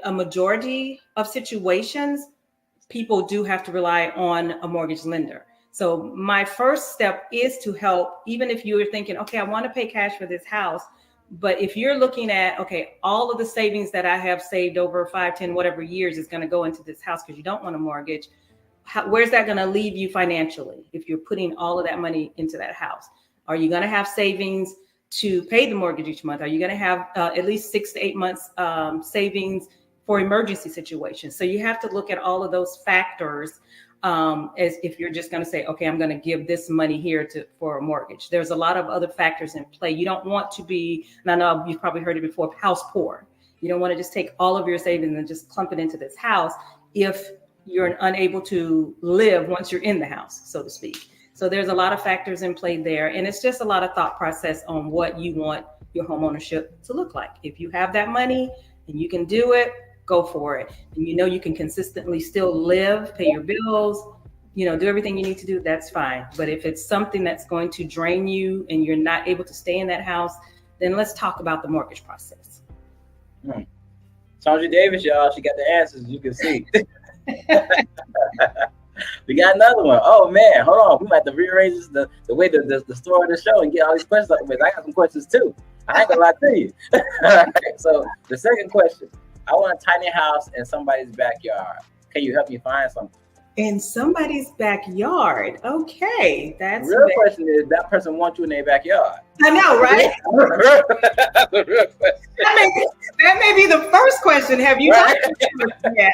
a majority of situations, people do have to rely on a mortgage lender. So my first step is to help, even if you're thinking, okay, I want to pay cash for this house. But if you're looking at, okay, all of the savings that I have saved over 5, 10, whatever years is going to go into this house because you don't want a mortgage, where's that going to leave you financially if you're putting all of that money into that house? Are you going to have savings to pay the mortgage each month? Are you going to have at least 6 to 8 months savings for emergency situations? So you have to look at all of those factors as if you're just going to say, okay, I'm going to give this money here for a mortgage. There's a lot of other factors in play. You don't want to be, and I know you've probably heard it before, house poor. You don't want to just take all of your savings and just clump it into this house if you're unable to live once you're in the house, so to speak. So there's a lot of factors in play there. And it's just a lot of thought process on what you want your home ownership to look like. If you have that money and you can do it, go for it. And you know you can consistently still live, pay your bills, do everything you need to do, that's fine. But if it's something that's going to drain you and you're not able to stay in that house, then let's talk about the mortgage process. Sandra Davis, y'all, she got the answers, you can see. We got another one. Oh man, hold on. We might have to rearrange the way the story of the show and get all these questions up with. I got some questions too. I ain't gonna lie to you. All right, so the second question. I want a tiny house in somebody's backyard. Can you help me find something? In somebody's backyard. Okay. That's the real question is, that person wants you in their backyard. I know, right? that may be the first question. Have you right? Yeah.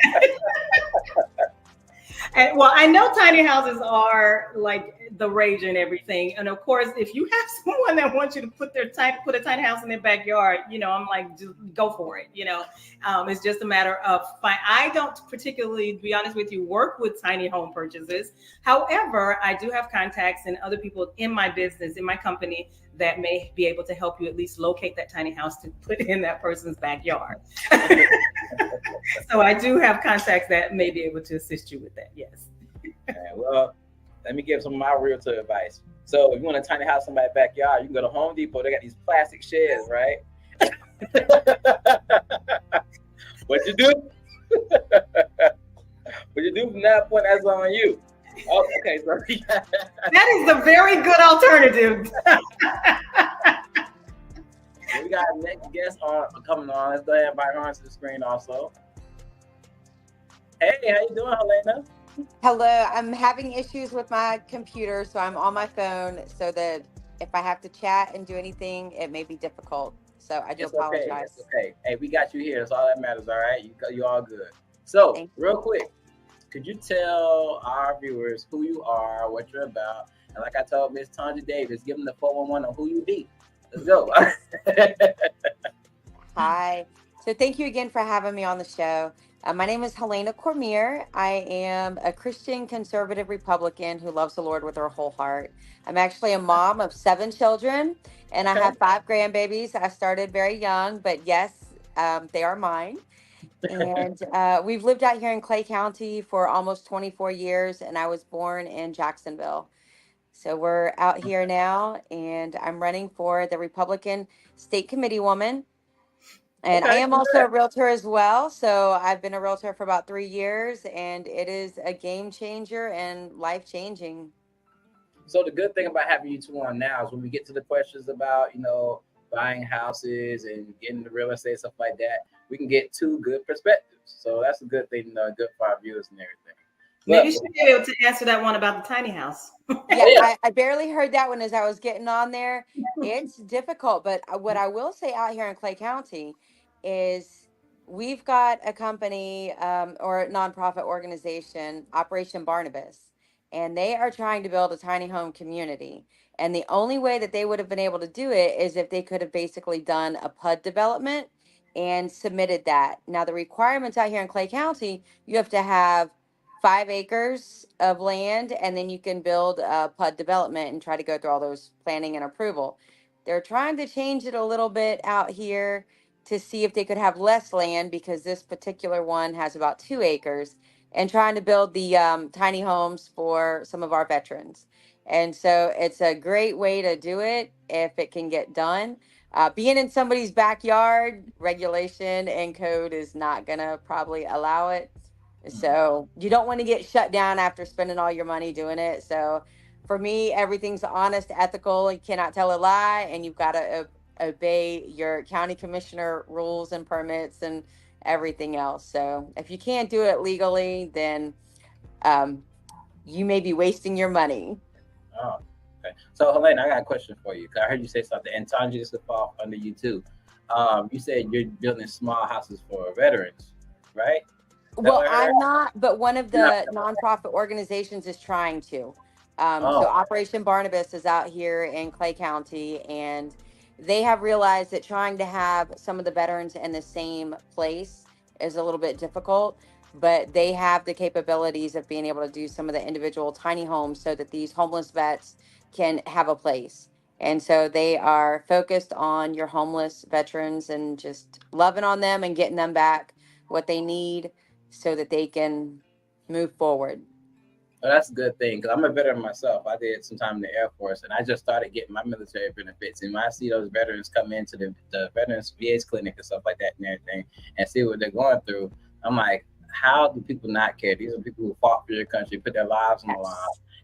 And, well, I know tiny houses are like the rage and everything. And of course, if you have someone that wants you to put a tiny house in their backyard, I'm like, just go for it. It's just a matter of fine. I don't particularly, to be honest with you, work with tiny home purchases. However, I do have contacts and other people in my business, in my company, that may be able to help you at least locate that tiny house to put in that person's backyard. So I do have contacts that may be able to assist you with that. Yes. Okay, well, let me give some of my realtor advice. So if you want a tiny house in my backyard, you can go to Home Depot. They got these plastic sheds, right? What you do? What you do from that point, that's on you. Oh, okay, so that is a very good alternative. We got our next guest coming on. Let's go ahead and invite her onto the screen also. Hey, how you doing, Helena? Hello, I'm having issues with my computer, so I'm on my phone, so that if I have to chat and do anything, it may be difficult. So I do apologize. It's okay. Hey, we got you here. That's all that matters, all right? You all good. So, real quick, could you tell our viewers who you are, what you're about? And like I told Miss Sandra Davis, give them the 411 on who you be. Let's go. Hi. So thank you again for having me on the show. My name is Helena Cormier. I am a Christian conservative Republican who loves the Lord with her whole heart. I'm actually a mom of 7 children, and I have 5 grandbabies. I started very young, but yes, they are mine. And we've lived out here in Clay County for almost 24 years, and I was born in Jacksonville. So we're out here now, and I'm running for the Republican State Committee woman. And I am also a realtor as well. So I've been a realtor for about 3 years, and it is a game changer and life changing. So the good thing about having you two on now is when we get to the questions about, buying houses and getting the real estate, stuff like that, we can get 2 good perspectives. So that's a good thing, good for our viewers and everything. Maybe you should be able to answer that one about the tiny house. Yeah, I barely heard that one as I was getting on there. It's difficult, but what I will say out here in Clay County is we've got a company or a nonprofit organization, Operation Barnabas, and they are trying to build a tiny home community. And the only way that they would have been able to do it is if they could have basically done a PUD development and submitted that. Now, the requirements out here in Clay County, you have to have 5 acres of land, and then you can build a PUD development and try to go through all those planning and approval. They're trying to change it a little bit out here to see if they could have less land, because this particular one has about 2 acres, and trying to build the tiny homes for some of our veterans. And so it's a great way to do it if it can get done. Being in somebody's backyard, regulation and code is not gonna probably allow it. So you don't want to get shut down after spending all your money doing it. So for me, everything's honest, ethical. You cannot tell a lie, and you've got to obey your county commissioner rules and permits and everything else. So if you can't do it legally, then you may be wasting your money. Oh, okay. So Helene, I got a question for you. 'Cause I heard you say something, and Tanja, this will fall under you too. You said you're building small houses for veterans, right? Well, I'm not, but one of the nonprofit organizations is trying to. So Operation Barnabas is out here in Clay County, and they have realized that trying to have some of the veterans in the same place is a little bit difficult, but they have the capabilities of being able to do some of the individual tiny homes so that these homeless vets can have a place. And so they are focused on your homeless veterans and just loving on them and getting them back what they need so that they can move forward. Well, that's a good thing because I'm a veteran myself. I did some time in the Air Force, and I just started getting my military benefits. And when I see those veterans come into the Veterans VA's clinic and stuff like that and everything, and see what they're going through, I'm like, how do people not care? These are people who fought for your country, put their lives on the line,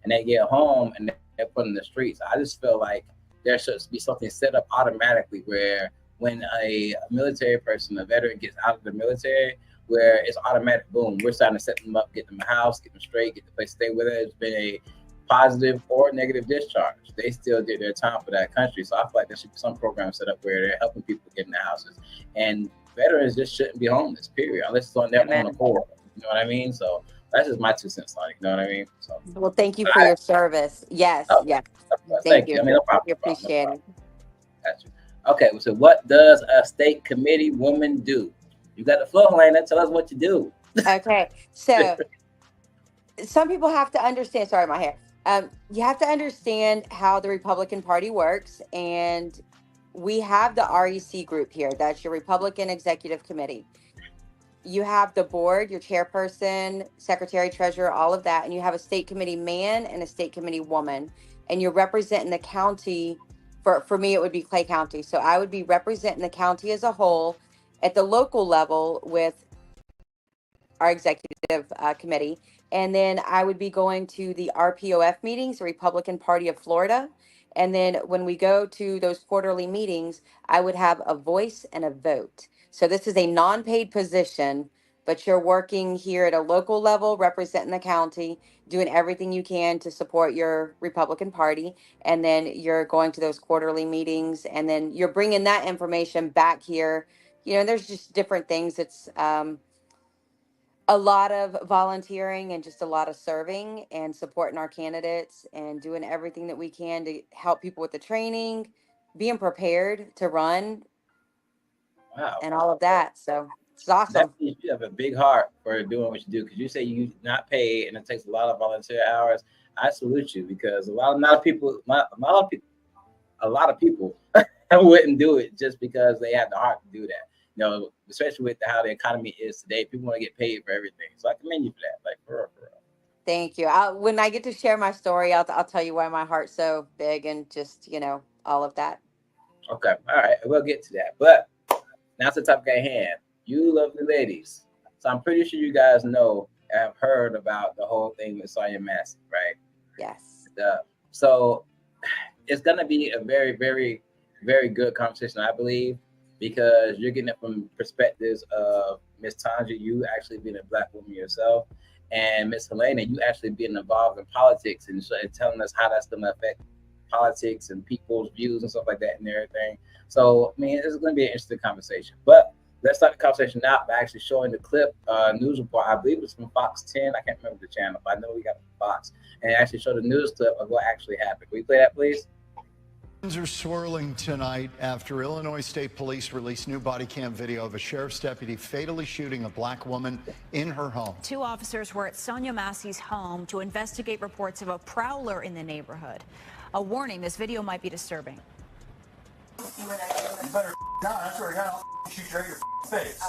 and they get home and they're put in the streets. I just feel like there should be something set up automatically where when a military person, a veteran, gets out of the military, where it's automatic, boom, we're starting to set them up, get them a house, get them straight, get the place to stay, whether it's been a positive or negative discharge. They still did their time for that country. So I feel like there should be some program set up where they're helping people get in the houses. And veterans just shouldn't be homeless, period, unless it's on their own accord. You know what I mean? So that's just my 2 cents on it. You know what I mean? So, well, thank you for your service. Yes, yes. Thank you. I mean, no problem. We appreciate it. Gotcha. Okay, so what does a state committee woman do? You got the floor, Helena. Tell us what you do. Okay, so some people have to understand. Sorry, my hair. You have to understand how the Republican Party works, and we have the REC group here. That's your Republican Executive Committee. You have the board, your chairperson, secretary, treasurer, all of that, and you have a state committee man and a state committee woman, and you're representing the county. For me, it would be Clay County. So I would be representing the county as a whole at the local level with our executive committee. And then I would be going to the RPOF meetings, the Republican Party of Florida. And then when we go to those quarterly meetings, I would have a voice and a vote. So this is a non-paid position, but you're working here at a local level, representing the county, doing everything you can to support your Republican Party. And then you're going to those quarterly meetings, and then you're bringing that information back here. You know, there's just different things. It's a lot of volunteering and just a lot of serving and supporting our candidates and doing everything that we can to help people with the training, being prepared to run. Wow. And all of that. So it's awesome. That means you have a big heart for doing what you do, because you say you not paid and it takes a lot of volunteer hours. I salute you, because a lot of people wouldn't do it just because they have the heart to do that. You know, especially with how the economy is today, people want to get paid for everything. So I commend you for that, like for real, for real. Thank you. When I get to share my story, I'll tell you why my heart's so big and just, you know, all of that. Okay, all right, we'll get to that. But now to the topic at hand. You lovely ladies. So I'm pretty sure you guys know and have heard about the whole thing with Sandra Massey, right? Yes. So it's gonna be a very, very, very good conversation, I believe, because you're getting it from perspectives of Miss Tanja, you actually being a Black woman yourself, and Miss Helena, you actually being involved in politics and telling us how that's gonna affect politics and people's views and stuff like that and everything. So, I mean, it's going to be an interesting conversation. But let's start the conversation out by actually showing the clip, news report. I believe it's from Fox 10. I can't remember the channel, but I know we got Fox. And actually show the news clip of what actually happened. Can we play that, please? Are swirling tonight after Illinois State Police released new body cam video of a sheriff's deputy fatally shooting a Black woman in her home. 2 officers were at Sandra Massey's home to investigate reports of a prowler in the neighborhood. A warning, this video might be disturbing. You better not. I swear to God, I'll shoot you right in your face.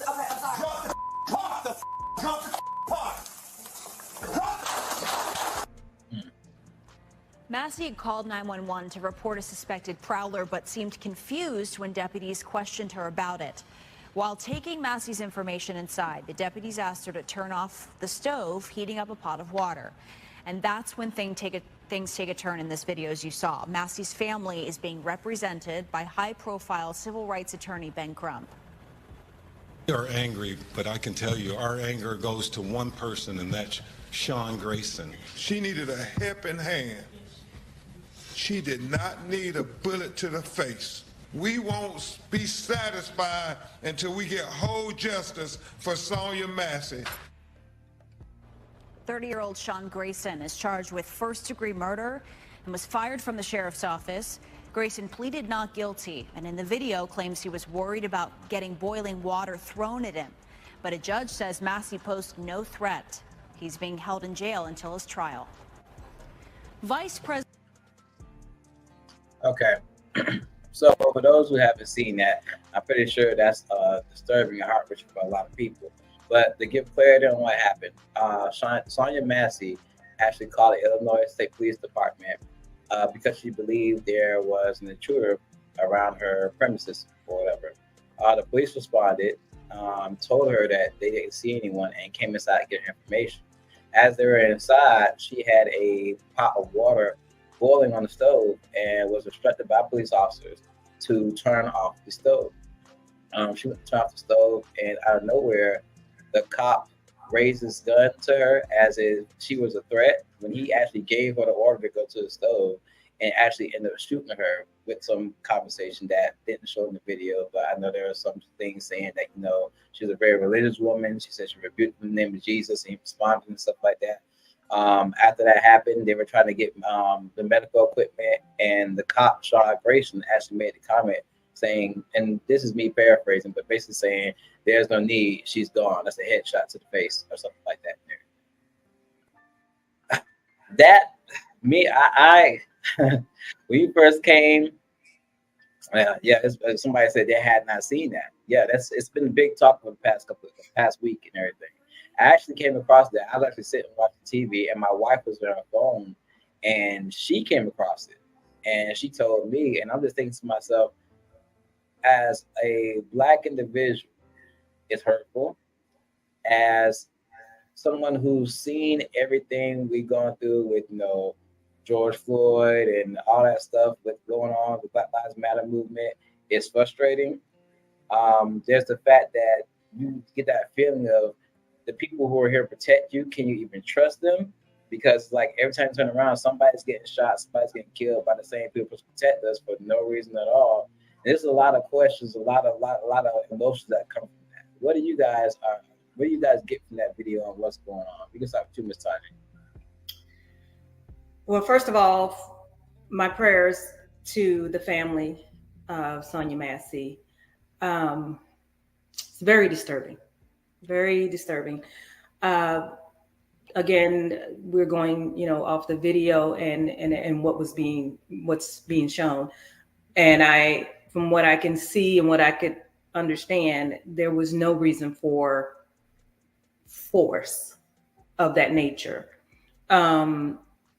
Okay, I'm sorry. Drop the pot! Drop the pot! Massey had called 911 to report a suspected prowler, but seemed confused when deputies questioned her about it. While taking Massey's information inside, the deputies asked her to turn off the stove, heating up a pot of water. And that's when things take a turn in this video, as you saw. Massey's family is being represented by high-profile civil rights attorney Ben Crump. We are angry, but I can tell you our anger goes to one person, and that's Sean Grayson. She needed a helping hand. She did not need a bullet to the face. We won't be satisfied until we get whole justice for Sandra Massey. 30-year-old Sean Grayson is charged with first-degree murder and was fired from the sheriff's office. Grayson pleaded not guilty, and in the video claims he was worried about getting boiling water thrown at him. But a judge says Massey posed no threat. He's being held in jail until his trial. Vice President. Okay. So for those who haven't seen that, I'm pretty sure that's disturbing and heart-wrenching for a lot of people. But to give clarity on what happened, Sandra Massey actually called the Illinois State Police Department because she believed there was an intruder around her premises or whatever. The police responded, told her that they didn't see anyone, and came inside to get her information. As they were inside, she had a pot of water boiling on the stove and was instructed by police officers to turn off the stove. She went to turn off the stove, and out of nowhere, the cop raised his gun to her as if she was a threat, when he actually gave her the order to go to the stove, and actually ended up shooting her with some conversation that didn't show in the video. But I know there are some things saying that, you know, she's a very religious woman. She said she rebuked in the name of Jesus, and he responded and stuff like that. After that happened, they were trying to get the medical equipment, and the cop, Sean Grayson, actually made the comment saying, and this is me paraphrasing, but basically saying, there's no need, she's gone. That's a headshot to the face or something like that. I when you first came, somebody said they had not seen that. Yeah, it's been a big talk for the past week and everything. I actually came across that. I was actually sitting watching TV, and my wife was on her phone, and she came across it, and she told me, and I'm just thinking to myself, as a Black individual, it's hurtful. As someone who's seen everything we've gone through with, you know, George Floyd and all that stuff with going on with Black Lives Matter movement, it's frustrating. There's the fact that you get that feeling of the people who are here to protect you, can you even trust them? Because like every time you turn around, somebody's getting shot, somebody's getting killed by the same people to protect us for no reason at all. And there's a lot of questions, a lot of emotions that come from that. What do you guys get from that video and what's going on? We can start with you, Ms. Tanya. Well, first of all, my prayers to the family of Sandra Massey. It's very disturbing. Very disturbing. Again, we're going, you know, off the video and what's being shown. And from what I can see and what I could understand, there was no reason for force of that nature.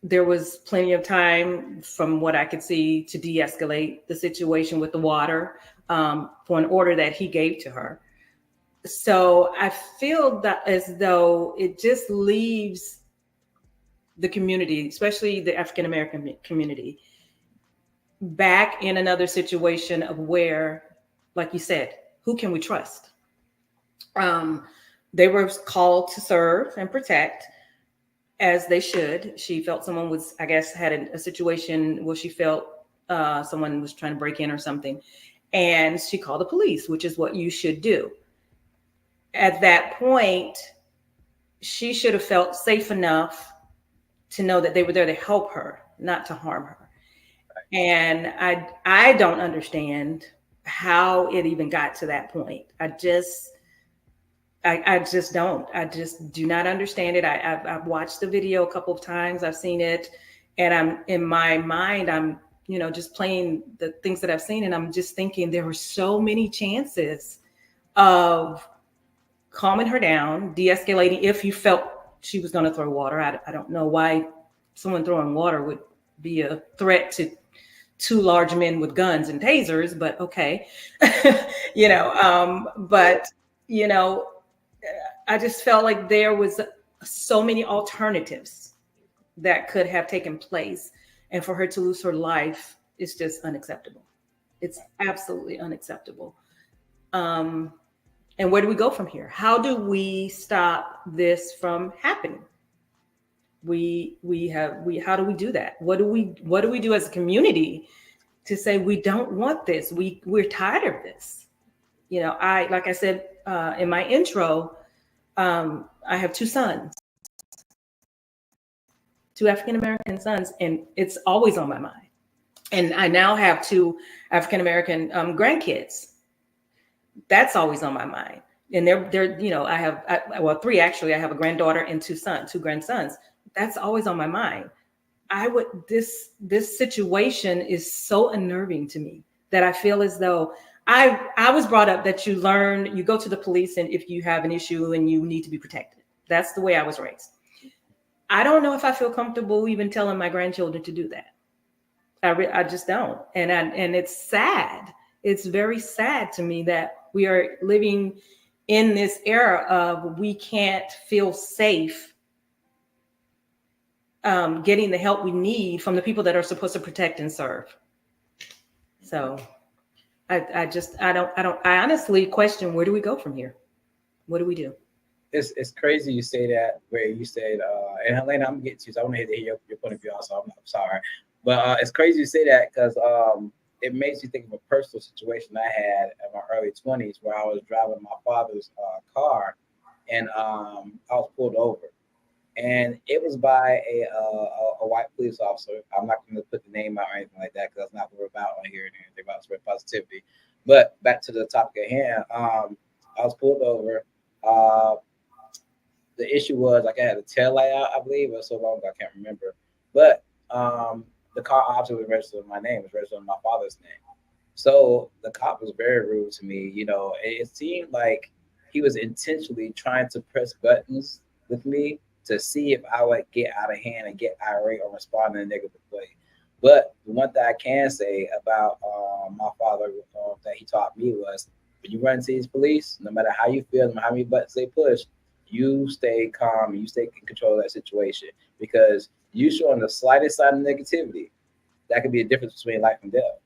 There was plenty of time, from what I could see, to de-escalate the situation with the water for an order that he gave to her. So I feel that as though it just leaves the community, especially the African-American community, back in another situation of where, like you said, who can we trust? They were called to serve and protect, as they should. She felt someone was, I guess, had a situation where she felt someone was trying to break in or something, and she called the police, which is what you should do. At that point, she should have felt safe enough to know that they were there to help her, not to harm her. And I don't understand how it even got to that point. I just don't. I just do not understand it. I've watched the video a couple of times. I've seen it, and I'm in my mind, I'm, you know, just playing the things that I've seen, and I'm just thinking there were so many chances of calming her down, de-escalating if you felt she was going to throw water. I don't know why someone throwing water would be a threat to two large men with guns and tasers, but okay. But you know, I just felt like there was so many alternatives that could have taken place, and for her to lose her life is just unacceptable. It's absolutely unacceptable. Um, and where do we go from here? How do we stop this from happening? We how do we do that? What do we do as a community to say we don't want this? We're tired of this. I like I said in my intro, I have two sons, two African American sons, and it's always on my mind. And I now have two African American grandkids. That's always on my mind. And they're I have three actually. I have a granddaughter and two grandsons. That's always on my mind. This situation is so unnerving to me that I feel as though I was brought up that you go to the police and if you have an issue and you need to be protected. That's the way I was raised. I don't know if I feel comfortable even telling my grandchildren to do that. I just don't. And it's sad. It's very sad to me that we are living in this era of we can't feel safe getting the help we need from the people that are supposed to protect and serve. So I honestly question, where do we go from here? What do we do? It's crazy you say that, where you said, and Helena, I'm gonna get to you, so I want to hear your point of view also. I'm sorry. But it's crazy you say that because it makes you think of a personal situation I had in my early 20s where I was driving my father's car and I was pulled over. And it was by a white police officer. I'm not going to put the name out or anything like that because that's not what we're about on here and anything about spread positivity. But back to the topic at hand, I was pulled over. The issue was like I had a tail light out, I believe. It was so long ago, I can't remember. But the car obviously was registered with my name. It was registered with my father's name. So the cop was very rude to me. It seemed like he was intentionally trying to press buttons with me to see if I would get out of hand and get irate or respond in a negative way. But the one thing I can say about my father that he taught me was when you run into these police, no matter how you feel, no matter how many buttons they push, you stay calm and you stay in control of that situation because you showing the slightest sign of negativity, that could be a difference between life and death,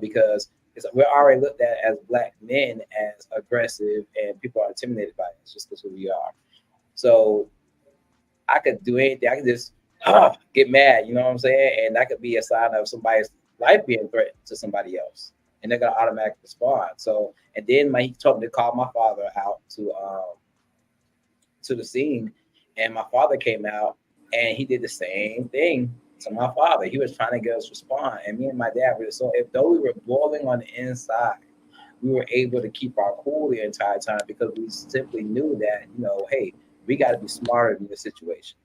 because we're already looked at as Black men as aggressive and people are intimidated by us just because who we are. So I could do anything. I could just get mad, you know what I'm saying? And that could be a sign of somebody's life being threatened to somebody else. And they're going to automatically respond. So, and then he told me to call my father out to the scene. And my father came out and he did the same thing to my father. He was trying to get us to respond. And me and my dad were so, though we were boiling on the inside, we were able to keep our cool the entire time because we simply knew that, hey, we got to be smarter in this situation.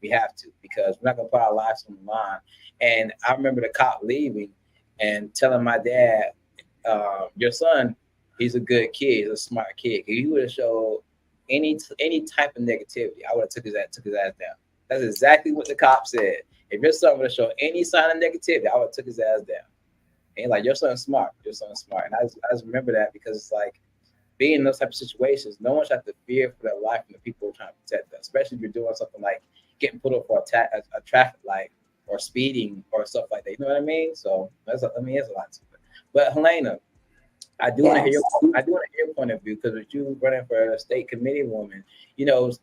We have to, because we're not going to put our lives on the line. And I remember the cop leaving and telling my dad, your son, he's a good kid. He's a smart kid. If he would have showed any type of negativity, I would have took his ass down. That's exactly what the cop said. If your son would have shown any sign of negativity, I would have took his ass down. And like, your son's smart. Your son's smart. And I just remember that because it's like, being in those type of situations, no one should have to fear for their life and the people who are trying to protect them, especially if you're doing something like getting put up for a traffic light or speeding or stuff like that. You know what I mean? So there's a lot to it. But Helena, I do want to hear your point of view because with you running for a state committee woman,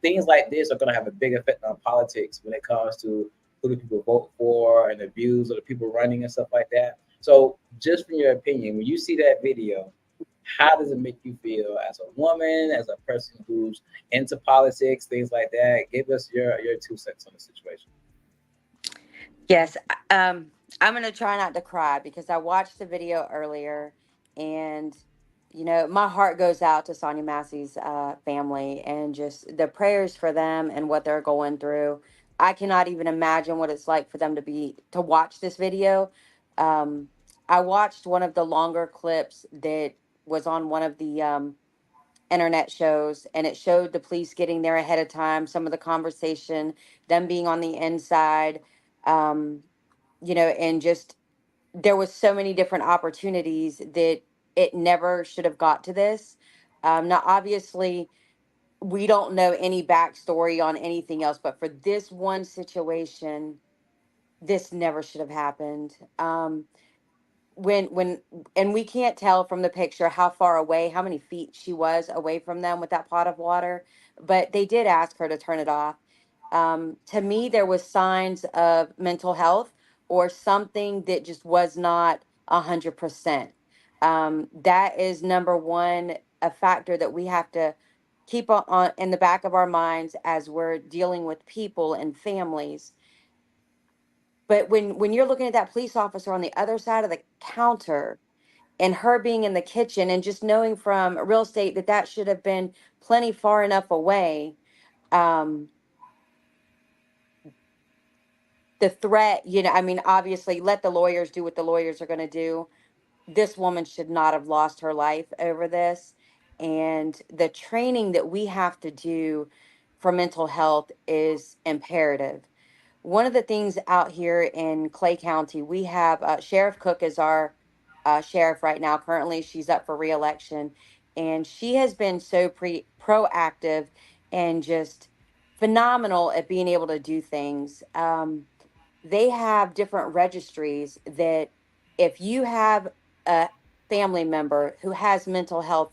things like this are going to have a big effect on politics when it comes to who do people vote for and the views of the people running and stuff like that. So just from your opinion, when you see that video, how does it make you feel as a woman, as a person who's into politics, things like that? Give us your 2 cents on the situation. Yes. I'm going to try not to cry because I watched the video earlier and, my heart goes out to Sandra Massey's family and just the prayers for them and what they're going through. I cannot even imagine what it's like for them to watch this video. I watched one of the longer clips that was on one of the internet shows, and it showed the police getting there ahead of time, some of the conversation, them being on the inside. Um, and just there was so many different opportunities that it never should have got to this. Now, obviously, we don't know any backstory on anything else, but for this one situation, this never should have happened. When and we can't tell from the picture how far away, how many feet she was away from them with that pot of water, but they did ask her to turn it off. To me, there was signs of mental health or something that just was not 100%. That is number one, a factor that we have to keep on in the back of our minds as we're dealing with people and families. But when you're looking at that police officer on the other side of the counter and her being in the kitchen and just knowing from real estate that that should have been plenty far enough away, um, the threat, I mean, obviously, let the lawyers do what the lawyers are going to do. This woman should not have lost her life over this. And the training that we have to do for mental health is imperative. One of the things out here in Clay County, we have Sheriff Cook is our sheriff right now. Currently, she's up for reelection, and she has been so proactive and just phenomenal at being able to do things. They have different registries that if you have a family member who has mental health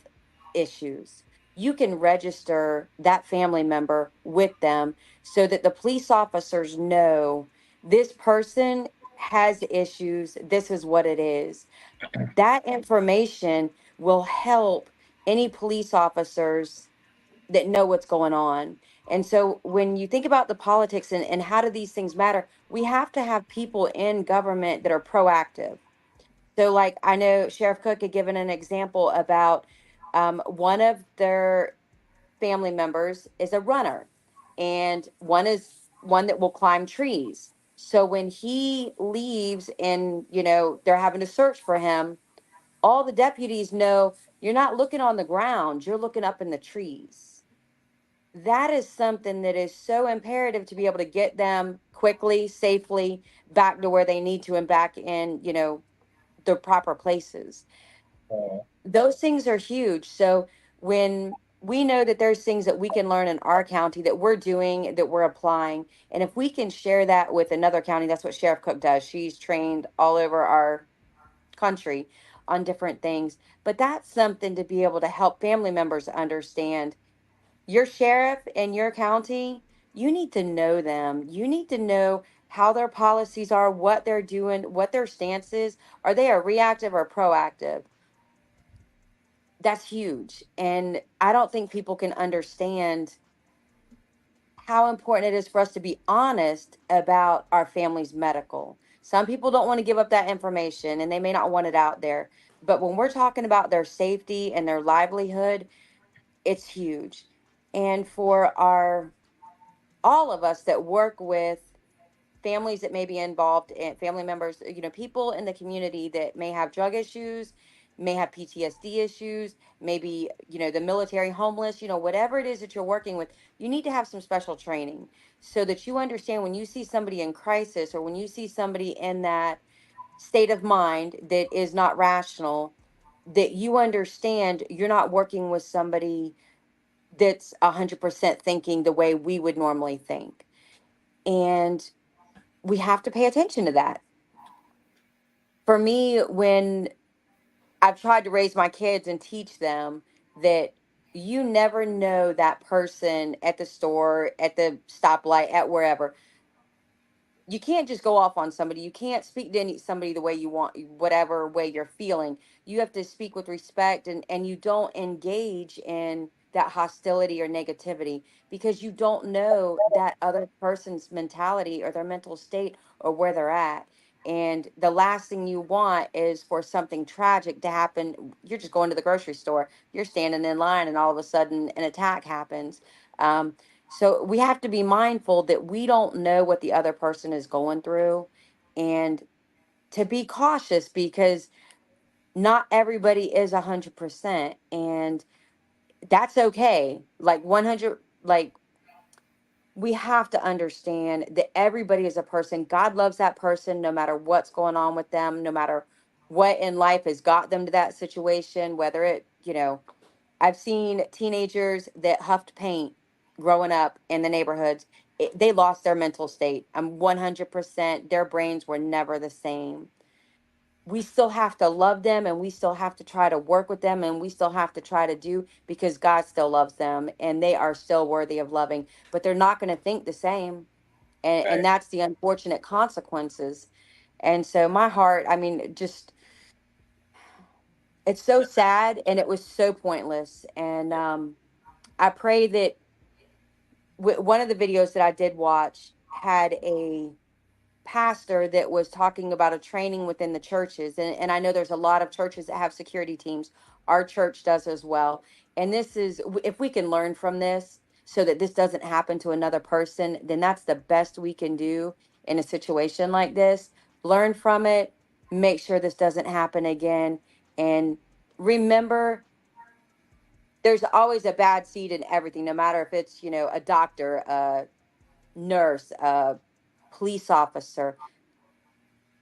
issues, you can register that family member with them so that the police officers know this person has issues, this is what it is. That information will help any police officers that know what's going on. And so when you think about the politics and how do these things matter, we have to have people in government that are proactive. So, like, I know Sheriff Cook had given an example about one of their family members is a runner, and one is one that will climb trees. So when he leaves and, they're having to search for him, all the deputies know you're not looking on the ground, you're looking up in the trees. That is something that is so imperative to be able to get them quickly, safely back to where they need to and back in, the proper places. Those things are huge. So when we know that there's things that we can learn in our county that we're doing, that we're applying, and if we can share that with another county, that's what Sheriff Cook does. She's trained all over our country on different things. But that's something to be able to help family members understand. Your sheriff in your county, you need to know them. You need to know how their policies are, what they're doing, what their stance is. Are they a reactive or proactive? That's huge. And I don't think people can understand how important it is for us to be honest about our family's medical. Some people don't want to give up that information and they may not want it out there. But when we're talking about their safety and their livelihood, it's huge. And for all of us that work with families that may be involved in family members, people in the community that may have drug issues, may have PTSD issues, maybe, the military homeless, whatever it is that you're working with, you need to have some special training so that you understand when you see somebody in crisis or when you see somebody in that state of mind that is not rational, that you understand you're not working with somebody that's 100% thinking the way we would normally think. And we have to pay attention to that. For me, when I've tried to raise my kids and teach them that you never know that person at the store, at the stoplight, at wherever, you can't just go off on somebody. You can't speak to somebody the way you want, whatever way you're feeling. You have to speak with respect, and you don't engage in that hostility or negativity because you don't know that other person's mentality or their mental state or where they're at. And the last thing you want is for something tragic to happen. You're just going to the grocery store, you're standing in line, and all of a sudden an attack happens. So we have to be mindful that we don't know what the other person is going through and to be cautious because not everybody is 100%, and that's okay. Like 100, like we have to understand that everybody is a person. God loves that person no matter what's going on with them, no matter what in life has got them to that situation, whether it, I've seen teenagers that huffed paint growing up in the neighborhoods. They lost their mental state. I'm 100%, their brains were never the same. We still have to love them, and we still have to try to work with them, and we still have to try to do, because God still loves them and they are still worthy of loving, but they're not going to think the same. And Right. that's the unfortunate consequences. And so my heart, I mean, just, it's so sad and it was so pointless. And I pray that one of the videos that I did watch had a pastor that was talking about a training within the churches. And I know there's a lot of churches that have security teams. Our church does as well. And this is, if we can learn from this so that this doesn't happen to another person, then that's the best we can do in a situation like this. Learn from it, make sure this doesn't happen again. And remember, there's always a bad seed in everything, no matter if it's, a doctor, a nurse, a police officer,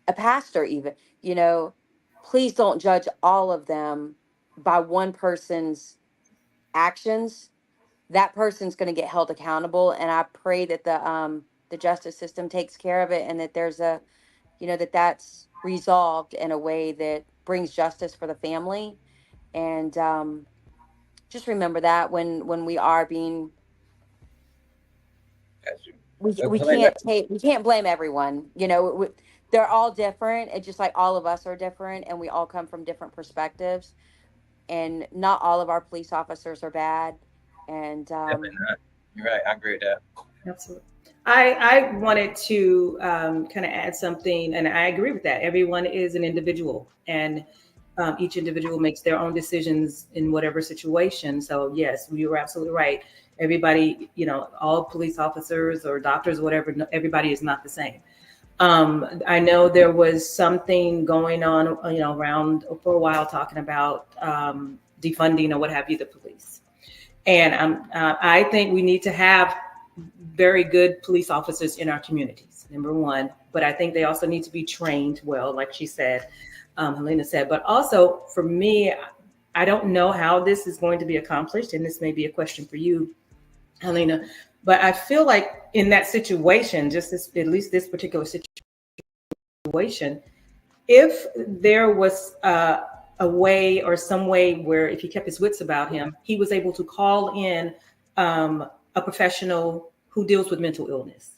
a pastor, even, please don't judge all of them by one person's actions. That person's going to get held accountable. And I pray that the justice system takes care of it, and that there's that's resolved in a way that brings justice for the family. And just remember that when we are being, That's you. we I mean, we can't blame everyone. They're all different. It's just like all of us are different, and we all come from different perspectives. And not all of our police officers are bad. And definitely not. You're right. I agree with that. Absolutely. I wanted to kind of add something, and I agree with that. Everyone is an individual, and each individual makes their own decisions in whatever situation. So yes, you were absolutely right. Everybody, all police officers or doctors, whatever, everybody is not the same. I know there was something going on, around for a while, talking about defunding or what have you, the police. And I think we need to have very good police officers in our communities, number one. But I think they also need to be trained well, like she said, Helena said. But also for me, I don't know how this is going to be accomplished. And this may be a question for you, Helena. But I feel like in that situation, at least this particular situation, if there was a way or some way where if he kept his wits about him, he was able to call in a professional who deals with mental illness.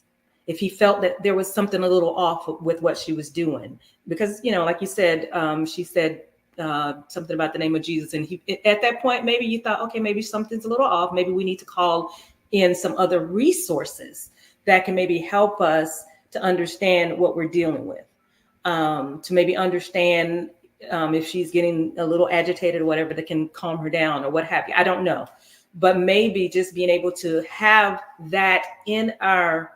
If he felt that there was something a little off with what she was doing, because, like you said, she said something about the name of Jesus. And at that point, maybe you thought, okay, maybe something's a little off. Maybe we need to call in some other resources that can maybe help us to understand what we're dealing with, to maybe understand if she's getting a little agitated or whatever, that can calm her down or what have you. I don't know. But maybe just being able to have that in our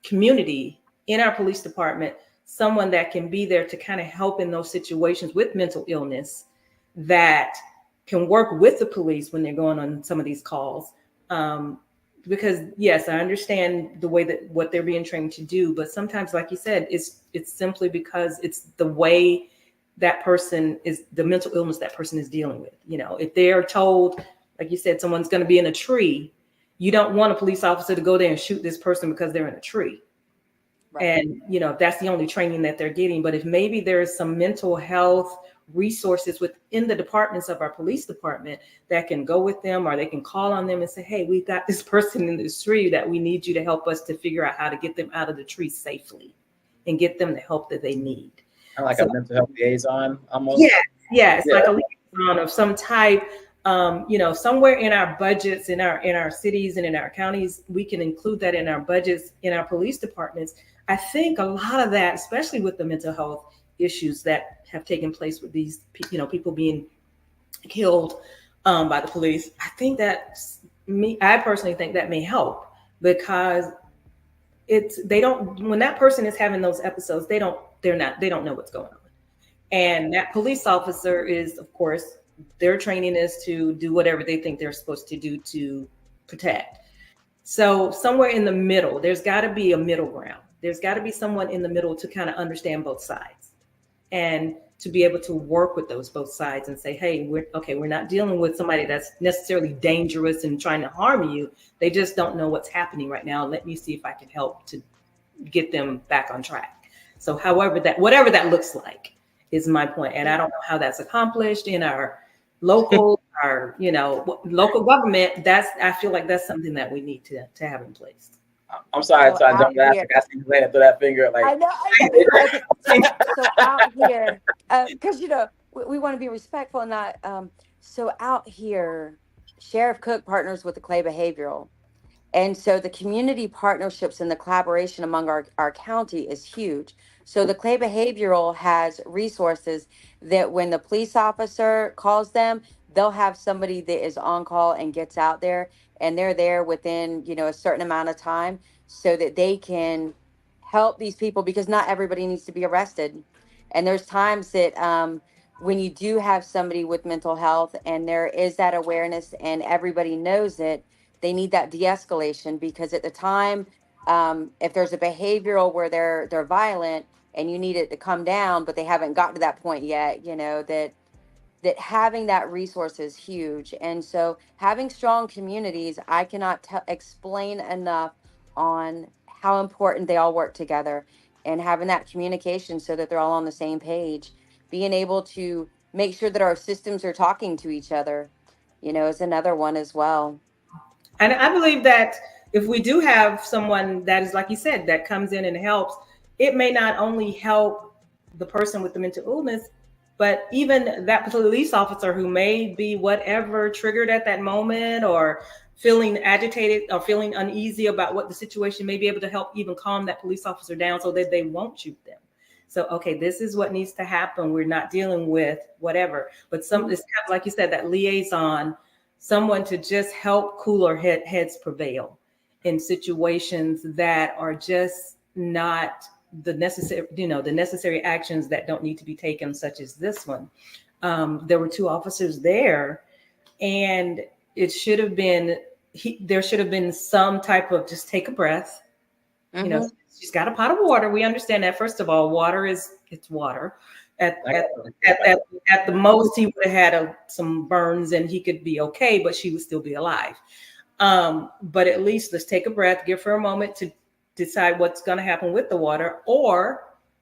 community, in our police department, someone that can be there to kind of help in those situations with mental illness, that can work with the police when they're going on some of these calls. Because yes, I understand the way that what they're being trained to do, but sometimes, like you said, it's simply because it's the way that person is, the mental illness that person is dealing with. If they are told, like you said, someone's going to be in a tree, you don't want a police officer to go there and shoot this person because they're in a tree. Right. And, if that's the only training that they're getting. But if maybe there's some mental health resources within the departments of our police department that can go with them, or they can call on them and say, hey, we've got this person in this tree that we need you to help us to figure out how to get them out of the tree safely and get them the help that they need. Kind of like a mental health liaison almost. Yes, yeah. Like a liaison of some type. Somewhere in our budgets, in our cities and in our counties, we can include that in our budgets, in our police departments. I think a lot of that, especially with the mental health issues that have taken place with these, people being killed by the police, I think I personally think that may help, because when that person is having those episodes, they don't know what's going on. And that police officer is, of course, their training is to do whatever they think they're supposed to do to protect. So somewhere in the middle, there's got to be a middle ground. There's got to be someone in the middle to kind of understand both sides and to be able to work with those both sides and say, hey, we're not dealing with somebody that's necessarily dangerous and trying to harm you. They just don't know what's happening right now. Let me see if I can help to get them back on track. So whatever that looks like is my point. And I don't know how that's accomplished in our local local government. I feel like that's something that we need to have in place. I'm sorry, So so I jumped out. I see you laying through that finger. Like, I know. Okay, so out here, because we want to be respectful and not. So out here, Sheriff Cook partners with the Clay Behavioral, and so the community partnerships and the collaboration among our county is huge. So the Clay Behavioral has resources that when the police officer calls them, they'll have somebody that is on call and gets out there, and they're there within a certain amount of time so that they can help these people, because not everybody needs to be arrested. And there's times that when you do have somebody with mental health and there is that awareness and everybody knows it, they need that de-escalation, because at the time, if there's a behavioral where they're violent and you need it to come down, but they haven't gotten to that point yet, that having that resource is huge. And so having strong communities, I cannot explain enough on how important they all work together, and having that communication so that they're all on the same page, being able to make sure that our systems are talking to each other, is another one as well. And I believe that if we do have someone that is, like you said, that comes in and helps, it may not only help the person with the mental illness, but even that police officer who may be whatever triggered at that moment or feeling agitated or feeling uneasy about what the situation may be able to help even calm that police officer down so that they won't shoot them. So, okay, this is what needs to happen. We're not dealing with whatever, but it's kind of like you said, that liaison, someone to just help cooler heads prevail in situations that are just not the necessary actions that don't need to be taken, such as this one. There were two officers there, and it should have been there should have been some type of just take a breath. Mm-hmm. She's got a pot of water. We understand that. First of all, it's water. At the most, he would have had some burns and he could be okay, but she would still be alive. But at least let's take a breath, give her a moment to decide what's going to happen with the water.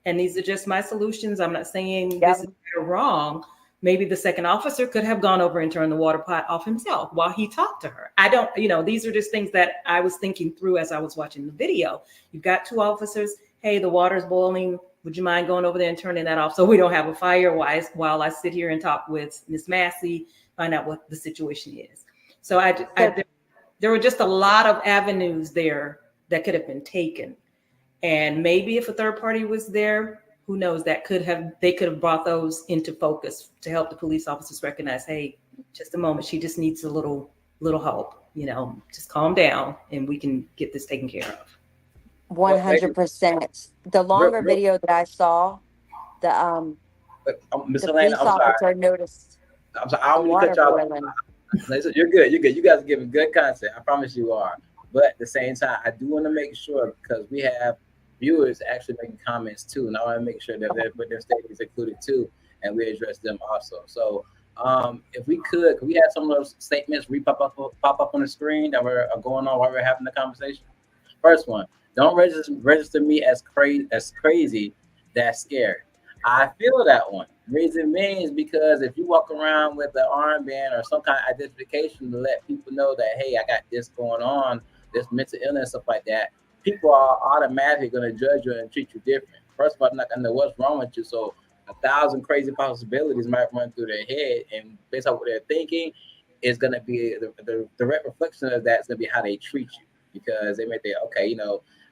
And these are just my solutions, I'm not saying this is right or wrong. Maybe the second officer could have gone over and turned the water pot off himself while he talked to her. I don't, these are just things that I was thinking through as I was watching the video. You've got two officers. Hey, the water's boiling. Would you mind going over there and turning that off so we don't have a fire while I sit here and talk with Miss Massey, find out what the situation is. So there were just a lot of avenues there that could have been taken. And maybe if a third party was there, who knows, they could have brought those into focus to help the police officers recognize, hey, just a moment, she just needs a little help, just calm down and we can get this taken care of. 100%. The longer video that I saw, the police officer noticed. I'm sorry, I don't want to cut y'all off. You're good. You guys are giving good content. I promise you are. But at the same time, I do want to make sure, because we have viewers actually making comments too, and I want to make sure that their statements included too, and we address them also. So if we could we have some of those statements pop up on the screen that were going on while we're having the conversation? First one: don't register me as crazy, that's scary. I feel that one. Reason means because if you walk around with an armband or some kind of identification to let people know that, hey, I got this going on, this mental illness, stuff like that, people are automatically going to judge you and treat you different. First of all, they're not going to know what's wrong with you. So 1,000 crazy possibilities might run through their head, and based on what they're thinking, is going to be the direct reflection of that is going to be how they treat you, because they may think, okay,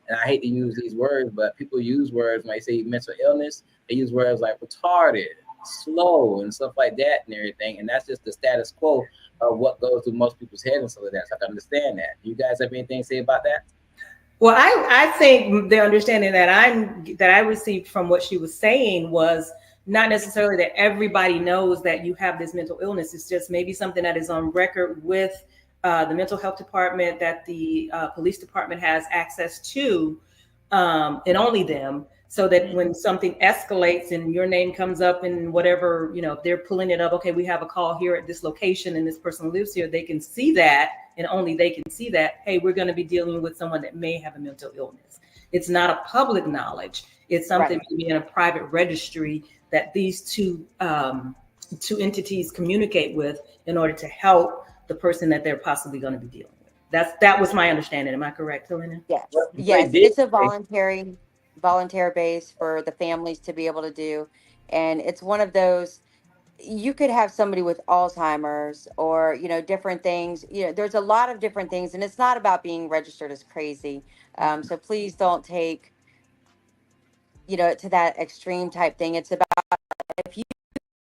and I hate to use these words, but people use words when they say mental illness, they use words like retarded, slow, and stuff like that and everything. And that's just the status quo of what goes through most people's heads and stuff like that. So I can understand that. You guys have anything to say about that? Well, I think the understanding that I received from what she was saying was not necessarily that everybody knows that you have this mental illness. It's just maybe something that is on record with the mental health department, that the police department has access to, and only them, so that when something escalates and your name comes up and whatever, if they're pulling it up, okay, we have a call here at this location and this person lives here, they can see that, and only they can see that, hey, we're going to be dealing with someone that may have a mental illness. It's not a public knowledge. It's something maybe in a private registry that these two entities communicate with in order to help the person that they're possibly going to be dealing with. That was my understanding. Am I correct, Helena? Yes. Yes. It's a volunteer base for the families to be able to do. And it's one of those, you could have somebody with Alzheimer's or, different things. There's a lot of different things, and it's not about being registered as crazy. So please don't take, it to that extreme type thing. It's about, if you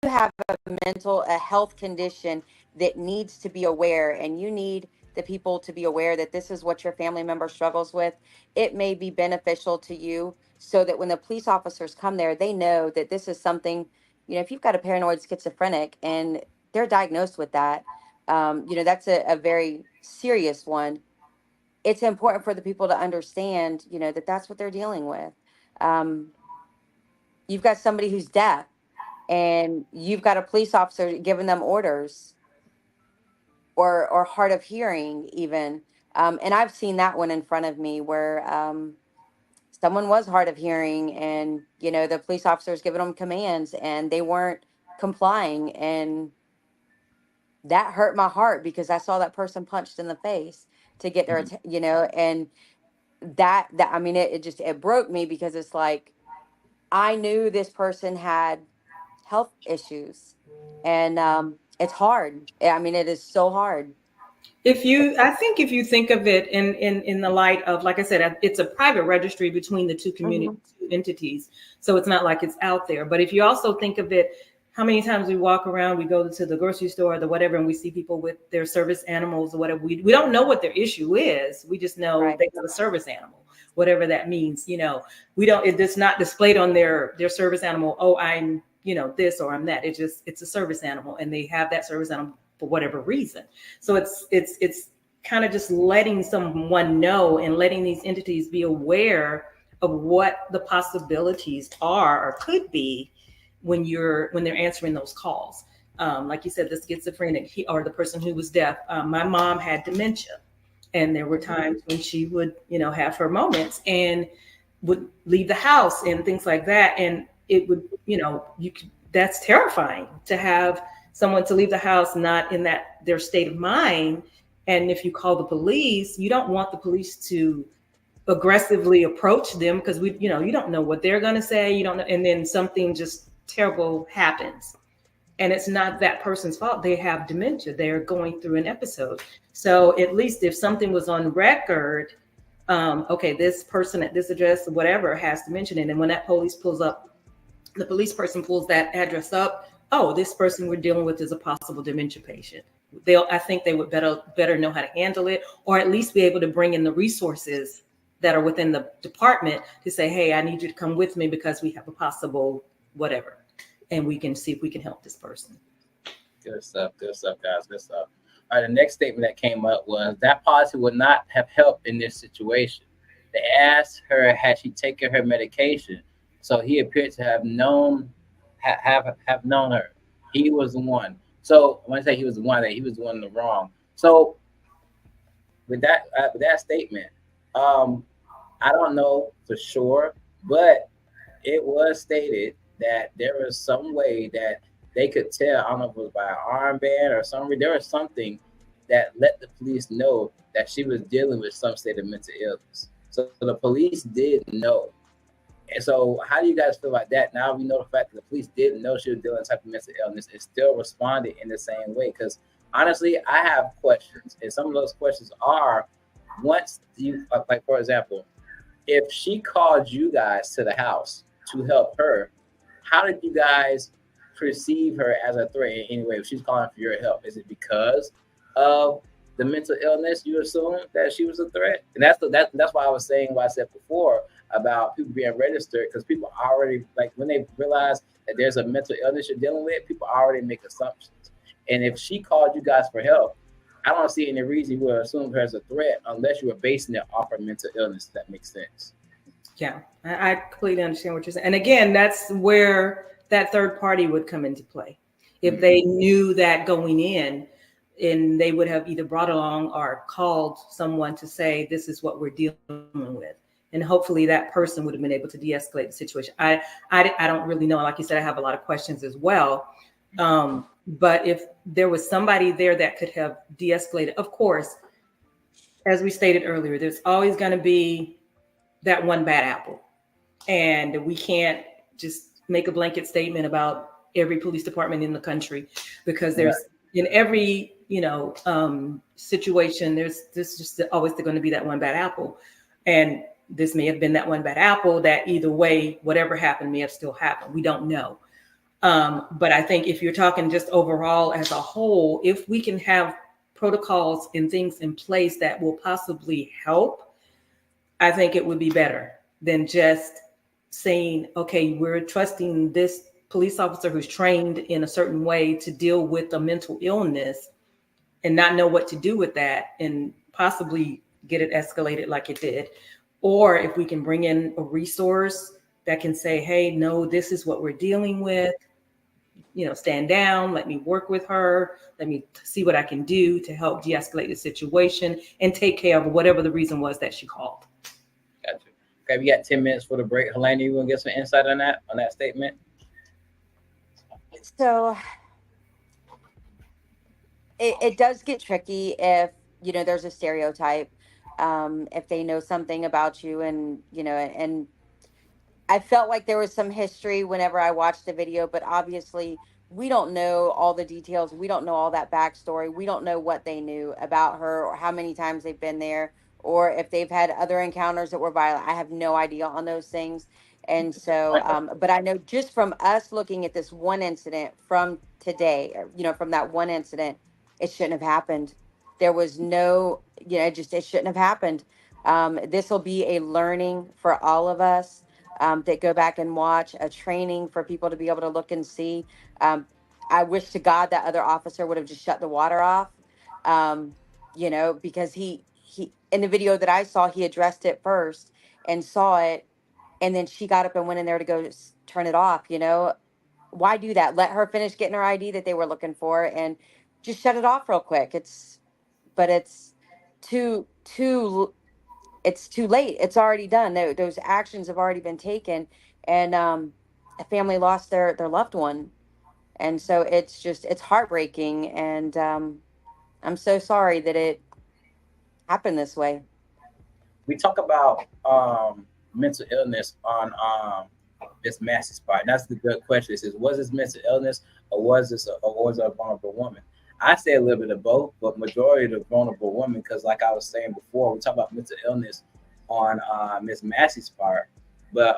have a health condition that needs to be aware, and you need the people to be aware that this is what your family member struggles with, it may be beneficial to you, so that when the police officers come there, they know that this is something, if you've got a paranoid schizophrenic and they're diagnosed with that, that's a very serious one. It's important for the people to understand, that that's what they're dealing with. You've got somebody who's deaf, and you've got a police officer giving them orders, or hard of hearing even. And I've seen that one in front of me where someone was hard of hearing, and, the police officer's giving them commands and they weren't complying. And that hurt my heart, because I saw that person punched in the face to get their, and that, I mean, it broke me, because it's like, I knew this person had health issues, and it's hard. I mean, it is so hard. I think if you think of it in the light of, like I said, it's a private registry between the two community two entities, so it's not like it's out there. But if you also think of it, how many times we walk around, we go to the grocery store or the whatever, and we see people with their service animals or whatever. We don't know what their issue is. We just know they have a service animal, whatever that means. We don't. It's not displayed on their service animal. Oh, I'm this, or I'm that. It's a service animal, and they have that service animal for whatever reason. So it's kind of just letting someone know, and letting these entities be aware of what the possibilities are or could be when they're answering those calls. Like you said, the schizophrenic, or the person who was deaf. My mom had dementia, and there were times when she would, have her moments and would leave the house and things like that. And it would, that's terrifying to have someone to leave the house not in their state of mind. And if you call the police, you don't want the police to aggressively approach them, because you don't know what they're going to say. You don't know, and then something just terrible happens, and it's not that person's fault. They have dementia. They're going through an episode. So at least if something was on record, okay, this person at this address, whatever, has dementia, and then when that police police person pulls that address up, oh, this person we're dealing with is a possible dementia patient. I think they would better know how to handle it, or at least be able to bring in the resources that are within the department to say, hey, I need you to come with me because we have a possible whatever, and we can see if we can help this person. Good stuff, guys. Good stuff. All right, the next statement that came up was that policy would not have helped in this situation. They asked her, had she taken her medication? So he appeared to have known her. He was the one. So when I say he was the one, that he was the one in the wrong. So with that statement, I don't know for sure, but it was stated that there was some way that they could tell. I don't know if it was by an armband or something. There was something that let the police know that she was dealing with some state of mental illness. So the police did know. And so how do you guys feel about that? Now we know the fact that the police didn't know she was dealing with type of mental illness and still responded in the same way. Because honestly, I have questions. And some of those questions are, once you, like for example, if she called you guys to the house to help her, how did you guys perceive her as a threat in any way? If she's calling for your help, is it because of the mental illness you assume that she was a threat? And that's why I was saying what I said before about people being registered, because people already, like, when they realize that there's a mental illness you're dealing with, people already make assumptions. And if she called you guys for help, I don't see any reason you would assume her as a threat unless you were basing it off her mental illness. If that makes sense. Yeah, I completely understand what you're saying. And again, that's where that third party would come into play. If they knew that going in, and they would have either brought along or called someone to say, this is what we're dealing with. And hopefully that person would have been able to de-escalate the situation. I don't really know. Like you said, I have a lot of questions as well. But if there was somebody there that could have de-escalated, of course, as we stated earlier, there's always going to be that one bad apple. And we can't just make a blanket statement about every police department in the country, because there's in every, situation, there's just always going to be that one bad apple. And this may have been that one bad apple that either way, whatever happened may have still happened. We don't know. But I think if you're talking just overall as a whole, if we can have protocols and things in place that will possibly help, I think it would be better than just saying, okay, we're trusting this police officer who's trained in a certain way to deal with a mental illness and not know what to do with that and possibly get it escalated like it did. Or if we can bring in a resource that can say, hey, no, this is what we're dealing with. Stand down, let me work with her. Let me see what I can do to help de-escalate the situation and take care of whatever the reason was that she called. Gotcha. Okay, we got 10 minutes for the break. Helena, you want to get some insight on that statement? So it does get tricky if, there's a stereotype, if they know something about you and I felt like there was some history whenever I watched the video, but obviously we don't know all the details. We don't know all that backstory. We don't know what they knew about her or how many times they've been there or if they've had other encounters that were violent. I have no idea on those things. And so, but I know just from us looking at this one incident from today, from that one incident, it shouldn't have happened. There was no, it shouldn't have happened. This will be a learning for all of us. That go back and watch, a training for people to be able to look and see. I wish to God that other officer would have just shut the water off, because he in the video that I saw, he addressed it first and saw it, and then she got up and went in there to go turn it off. Why do that? Let her finish getting her ID that they were looking for and just shut it off real quick. It's too it's too late. It's already done. Those actions have already been taken, and a family lost their loved one, and so it's heartbreaking, and I'm so sorry that it happened this way. We talk about mental illness on Miss Massey's part. And that's the good question. It says, was this mental illness or was it a vulnerable woman? I say a little bit of both, but majority of the vulnerable woman, because like I was saying before, we talk about mental illness on Miss Massey's part, but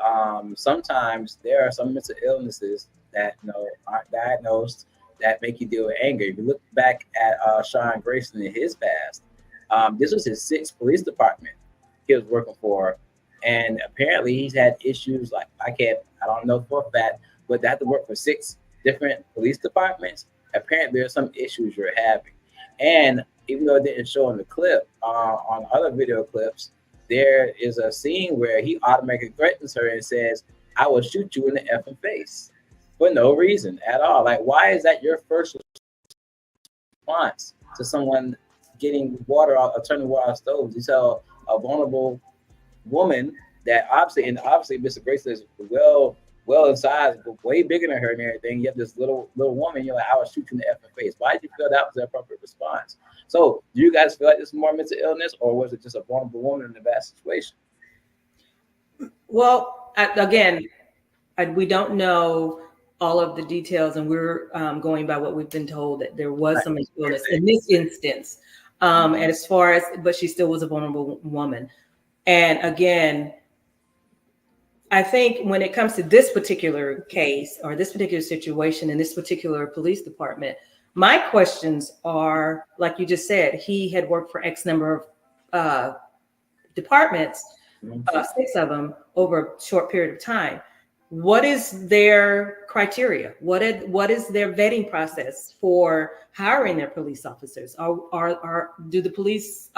sometimes there are some mental illnesses that aren't diagnosed that make you deal with anger. If you look back at Sean Grayson in his past, this was his 6th police department he was working for, and apparently he's had issues like I don't know for a fact, but they have to work for 6 different police departments. Apparently there's some issues you're having, and even though it didn't show in the clip, on other video clips, there is a scene where he automatically threatens her and says, "I will shoot you in the effing face," for no reason at all. Like, why is that your first response to someone getting water out or turning water off stoves? You tell a vulnerable woman that obviously Mr. Grayson is well in size, but way bigger than her and everything. You have this little woman, you're like, "I will shoot you in the effing face." Why did you feel that was the appropriate response? So do you guys feel like this is more mental illness, or was it just a vulnerable woman in a bad situation? Well, we don't know all of the details, and we're going by what we've been told, that there was some illness in this instance. And as far as, but she still was a vulnerable woman. And again, I think when it comes to this particular case or this particular situation in this particular police department, my questions are, like you just said, he had worked for X number of departments, 6 of them over a short period of time. what is their criteria? What is their vetting process for hiring their police officers? Do the police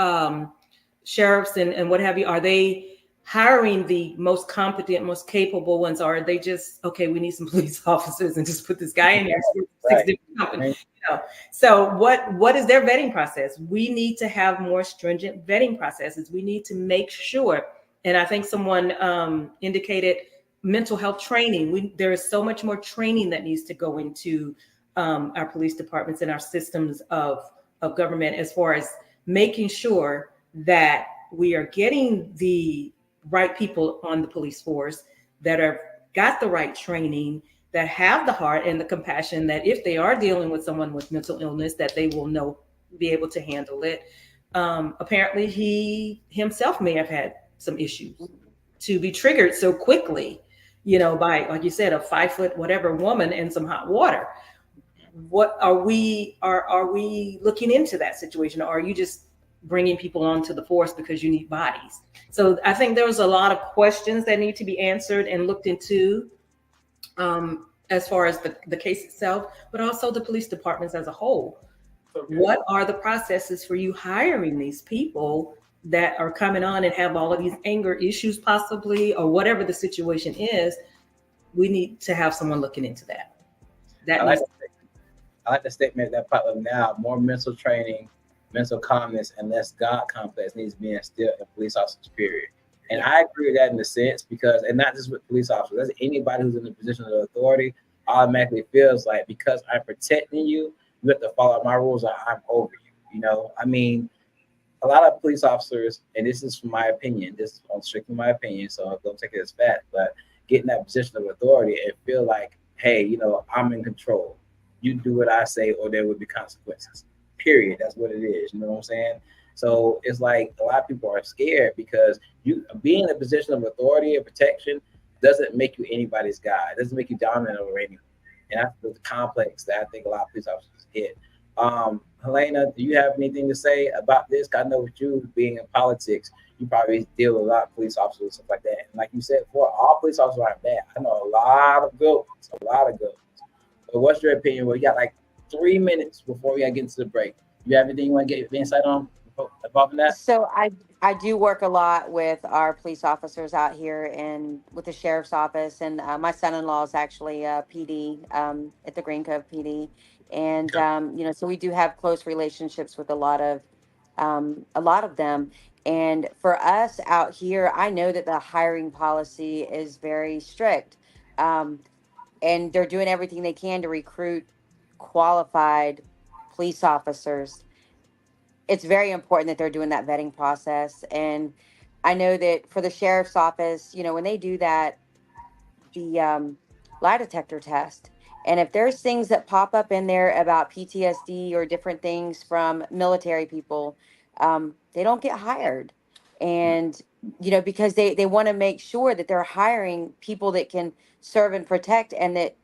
sheriffs and what have you, are they hiring the most competent, most capable ones, or are they just, okay, we need some police officers and just put this guy in there, six Right. different companies, you know? So what is their vetting process? We need to have more stringent vetting processes. We need to make sure, and I think someone indicated mental health training. There is so much more training that needs to go into our police departments and our systems of government, as far as making sure that we are getting the right people on the police force that are got the right training, that have the heart and the compassion, that if they are dealing with someone with mental illness, that they will be able to handle it. Apparently he himself may have had some issues to be triggered so quickly, by, like you said, a 5 foot whatever woman in some hot water. What are we looking into that situation, or are you just bringing people onto the force because you need bodies? So I think there's a lot of questions that need to be answered and looked into, as far as the case itself, but also the police departments as a whole. Okay. What are the processes for you hiring these people that are coming on and have all of these anger issues, possibly, or whatever the situation is? We need to have someone looking into that. I like the statement that popped up now. More mental training, mental calmness, and less God complex needs to be instilled in police officers, period. And I agree with that in a sense, because, and not just with police officers, that's anybody who's in a position of authority automatically feels like, because I'm protecting you, you have to follow my rules or I'm over you. I mean, a lot of police officers, and this is from my opinion, this is strictly my opinion, so don't take it as fact, but get in that position of authority and feel like, hey, I'm in control. You do what I say or there will be consequences. Period. That's what it is. You know what I'm saying? So it's like a lot of people are scared because you being in a position of authority and protection doesn't make you anybody's guy. It doesn't make you dominant over anyone. And that's the complex that I think a lot of police officers get. Helena, do you have anything to say about this? I know with you being in politics, you probably deal with a lot of police officers and stuff like that. And like you said before, all police officers aren't bad. I know a lot of good ones, But what's your opinion? Well, you got like 3 minutes before we gotta get into the break. You have anything you want to get insight on about that? So I do work a lot with our police officers out here and with the sheriff's office, and my son-in-law is actually a PD at the Green Cove PD, and so we do have close relationships with a lot of them. And for us out here, I know that the hiring policy is very strict, and they're doing everything they can to recruit qualified police officers. It's very important that they're doing that vetting process. And I know that for the sheriff's office, when they do that, the lie detector test, and if there's things that pop up in there about PTSD or different things from military people, they don't get hired. And, because they want to make sure that they're hiring people that can serve and protect and that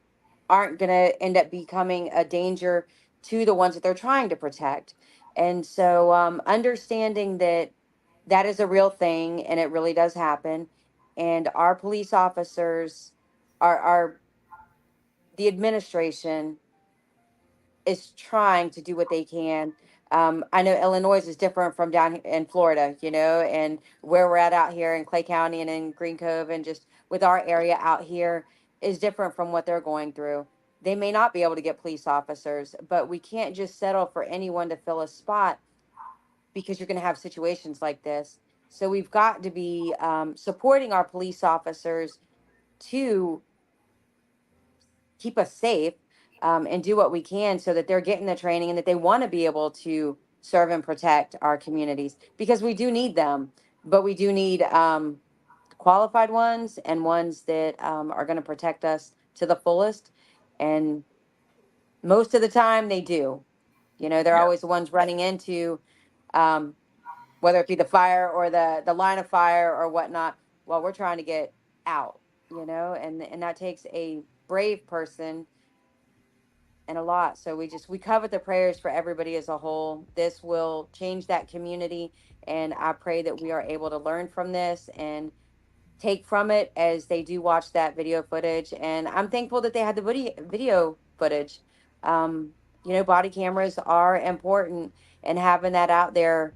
aren't going to end up becoming a danger to the ones that they're trying to protect. And so understanding that that is a real thing and it really does happen. And our police officers are the administration is trying to do what they can. I know Illinois is different from down here in Florida, and where we're at out here in Clay County and in Green Cove and just with our area out here is different from what they're going through. They may not be able to get police officers, but we can't just settle for anyone to fill a spot because you're going to have situations like this. So we've got to be supporting our police officers to keep us safe, and do what we can so that they're getting the training and that they want to be able to serve and protect our communities, because we do need them, but we do need qualified ones and ones that are going to protect us to the fullest. And most of the time they do. They're always the ones running into, whether it be the fire or the line of fire or whatnot, while we're trying to get out, and that takes a brave person and a lot. So we cover the prayers for everybody as a whole. This will change that community, and I pray that we are able to learn from this and take from it as they do watch that video footage. And I'm thankful that they had the video footage. Body cameras are important, and having that out there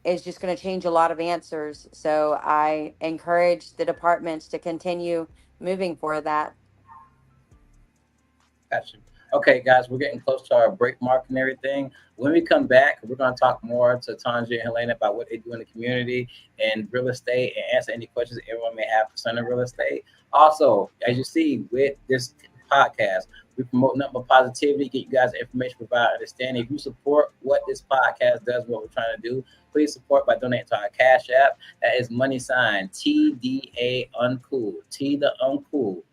is just going to change a lot of answers. So I encourage the departments to continue moving for that. Gotcha. Okay, guys, we're getting close to our break mark and everything. When we come back, we're going to talk more to Tanja and Helena about what they do in the community and real estate, and answer any questions everyone may have concerning real estate. Also, as you see with this podcast, we promote nothing but positivity, get you guys information, provide understanding. If you support what this podcast does, what we're trying to do, please support by donating to our Cash App. That is money sign TDA Uncool. T the Uncool.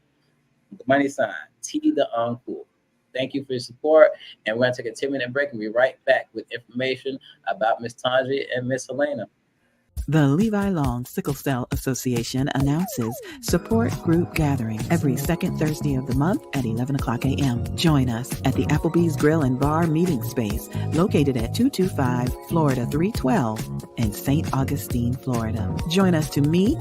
Money sign T the Uncool. Thank you for your support, and we're going to take a 10-minute break and be right back with information about Miss Tanja and Miss Helena. The Levi Long Sickle Cell Association announces support group gathering every second Thursday of the month at 11 o'clock a.m. Join us at the Applebee's Grill and Bar meeting space located at 225 Florida 312 in St. Augustine, Florida. Join us to meet,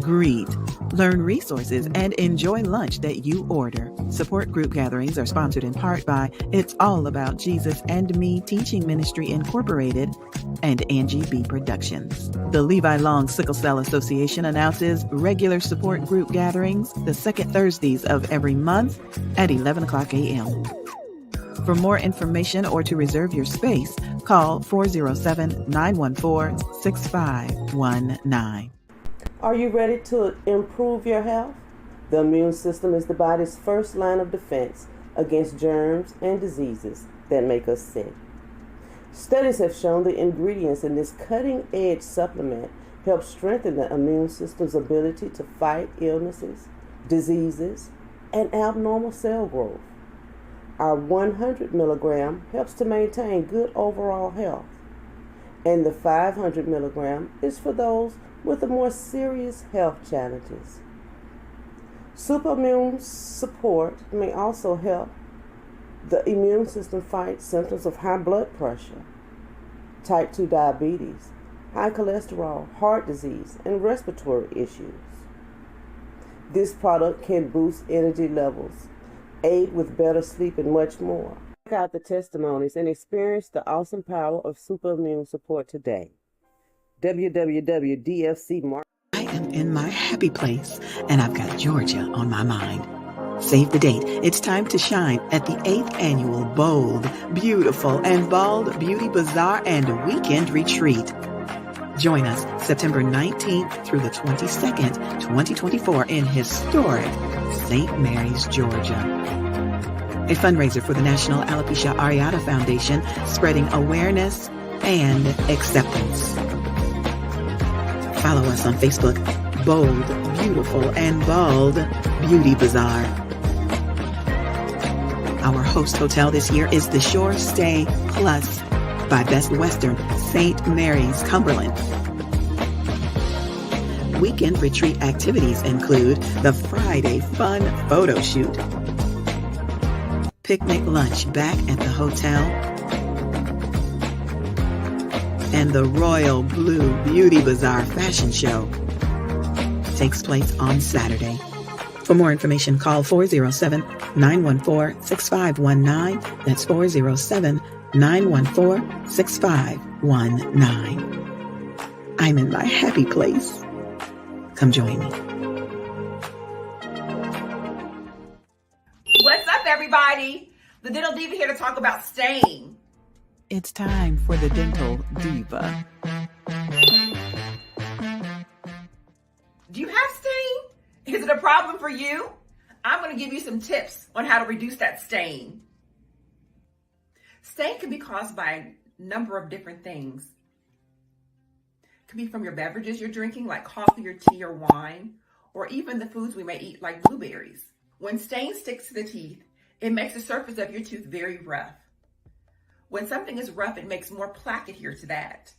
greet, learn resources, and enjoy lunch that you order. Support group gatherings are sponsored in part by It's All About Jesus and Me Teaching Ministry Incorporated and Angie B Productions. The Levi Long Sickle Cell Association announces regular support group gatherings the second Thursdays of every month at 11 o'clock a.m. For more information or to reserve your space, call 407-914-6519. Are you ready to improve your health? The immune system is the body's first line of defense against germs and diseases that make us sick. Studies have shown the ingredients in this cutting-edge supplement help strengthen the immune system's ability to fight illnesses, diseases, and abnormal cell growth. Our 100 milligram helps to maintain good overall health, and the 500 milligram is for those with the more serious health challenges. Superimmune support may also help the immune system fight symptoms of high blood pressure, type 2 diabetes, high cholesterol, heart disease, and respiratory issues. This product can boost energy levels, aid with better sleep, and much more. Check out the testimonies and experience the awesome power of Superimmune support today. www.dfcmarket. I am in my happy place, and I've got Georgia on my mind. Save the date. It's time to shine at the 8th annual Bold, Beautiful, and Bald Beauty Bazaar and Weekend Retreat. Join us September 19th through the 22nd, 2024 in historic St. Mary's, Georgia. A fundraiser for the National Alopecia Areata Foundation, spreading awareness and acceptance. Follow us on Facebook, Bold, Beautiful, and Bald Beauty Bazaar. Our host hotel this year is the Shore Stay Plus by Best Western, St. Mary's, Cumberland. Weekend retreat activities include the Friday Fun Photo Shoot, picnic lunch back at the hotel, and the Royal Blue Beauty Bazaar Fashion Show takes place on Saturday. For more information, call 407-914-6519. That's 407-914-6519. I'm in my happy place. Come join me. What's up, everybody? The Dental Diva here to talk about stain. It's time for the Dental Diva. Do you have stain? Is it a problem for you? I'm going to give you some tips on how to reduce that stain. Stain can be caused by a number of different things. It can be from your beverages you're drinking, like coffee or tea or wine, or even the foods we may eat, like blueberries. When stain sticks to the teeth, it makes the surface of your tooth very rough. When something is rough, it makes more plaque adhere to that.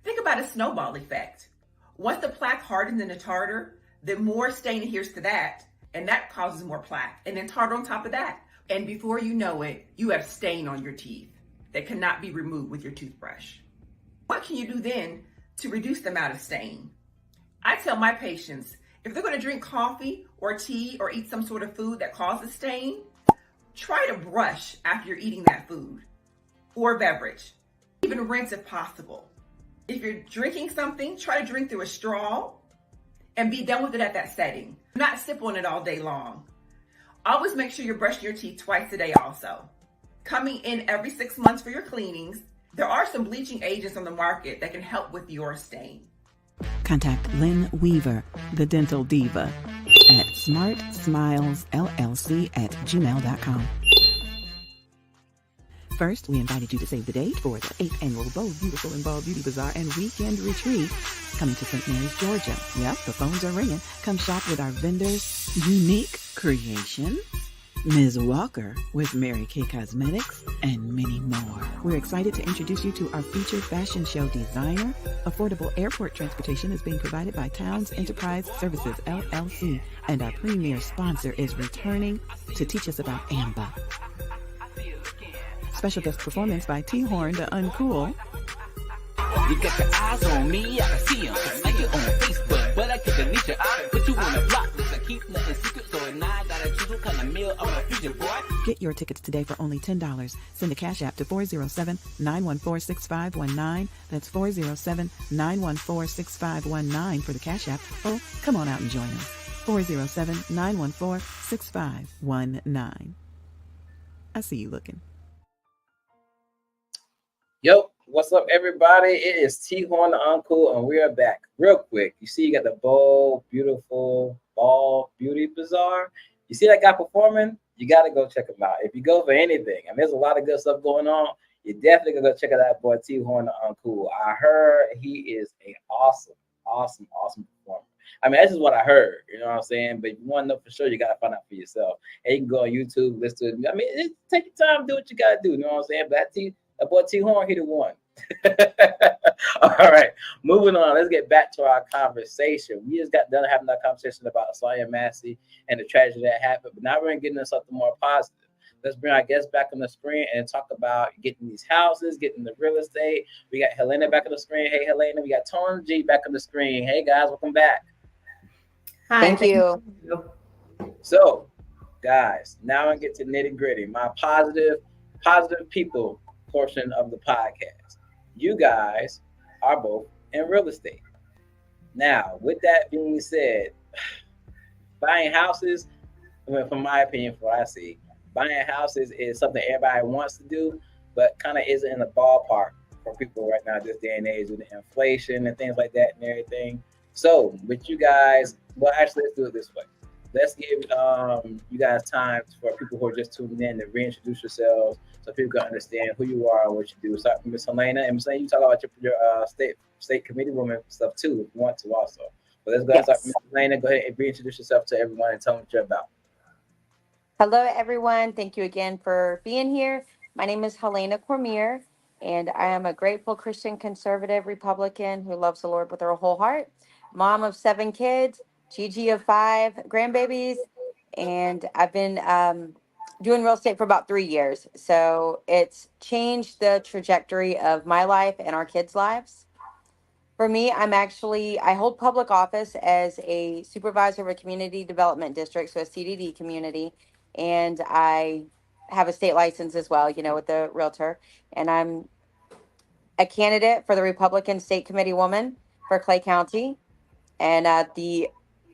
Think about a snowball effect. Once the plaque hardens into tartar, then more stain adheres to that, and that causes more plaque, and then tartar on top of that. And before you know it, you have stain on your teeth that cannot be removed with your toothbrush. What can you do then to reduce the amount of stain? I tell my patients, if they're going to drink coffee or tea or eat some sort of food that causes stain, try to brush after you're eating that food or beverage. Even rinse if possible. If you're drinking something, try to drink through a straw and be done with it at that setting. Do not sip on it all day long. Always make sure you're brushing your teeth twice a day also. Coming in every 6 months for your cleanings. There are some bleaching agents on the market that can help with your stain. Contact Lynn Weaver, the Dental Diva, at smartsmilesllc@gmail.com. First, we invited you to save the date for the 8th annual Bold, Beautiful, and Bald Beauty Bazaar and Weekend Retreat coming to St. Mary's, Georgia. Yep, the phones are ringing. Come shop with our vendors, Unique Creation, Ms. Walker with Mary Kay Cosmetics, and many more. We're excited to introduce you to our featured fashion show designer. Affordable airport transportation is being provided by Towns Enterprise Services, LLC, and our premier sponsor is returning to teach us about AMBA. Special guest performance by T-Horne da Uncool. You got your eyes on me, I can see them. Like it on Facebook, but I can delete your eye. Put you on a block, I keep nothing secret, so now I gotta choose what kind of meal I'm a future boy. Get your tickets today for only $10. Send a cash app to 407-914-6519. That's 407-914-6519 for the cash app. Or come on out and join us. 407-914-6519. I see you looking. Yo, what's up, everybody? It is T-Horne da Uncool, and we are back real quick. You see, you got the Bold, Beautiful, Bald Beauty Bazaar. You see that guy performing? You got to go check him out. If you go for anything, I mean, there's a lot of good stuff going on. You definitely gonna go check out that boy T-Horne da Uncool. I heard he is an awesome performer. I mean, that's just what I heard. You know what I'm saying? But if you want to know for sure, you got to find out for yourself. And you can go on YouTube, listen to it. I mean, take your time, do what you got to do. You know what I'm saying? But that boy T-Horne, he the one. All right, moving on. Let's get back to our conversation. We just got done having that conversation about Sandra Massey and the tragedy that happened, but now we're going to get into something more positive. Let's bring our guests back on the screen and talk about getting these houses, getting the real estate. We got Helena back on the screen. Hey, Helena. We got Tony G back on the screen. Hey, guys, welcome back. Hi, Thank you. So, guys, now I get to nitty gritty. My positive people portion of the podcast. You guys are both in real estate. Now, with that being said, buying houses, from my opinion, from what I see, buying houses is something everybody wants to do, but kind of isn't in the ballpark for people right now, this day and age with the inflation and things like that and everything. So, with you guys, well, actually, let's do it this way. Let's give you guys time for people who are just tuning in to reintroduce yourselves so people can understand who you are and what you do. Start from Miss Helena. And Miss Helena, you talk about your state committee woman stuff too, if you want to also. But let's go ahead and start from Miss Helena. Go ahead and reintroduce yourself to everyone and tell them what you're about. Hello, everyone. Thank you again for being here. My name is Helena Cormier, and I am a grateful Christian conservative Republican who loves the Lord with her whole heart, mom of 7 kids, Gigi of 5 grandbabies, and I've been doing real estate for about 3 years. So it's changed the trajectory of my life and our kids' lives. For me, I hold public office as a supervisor of a community development district, so a CDD community, and I have a state license as well, with the realtor. And I'm a candidate for the Republican State Committee woman for Clay County. And the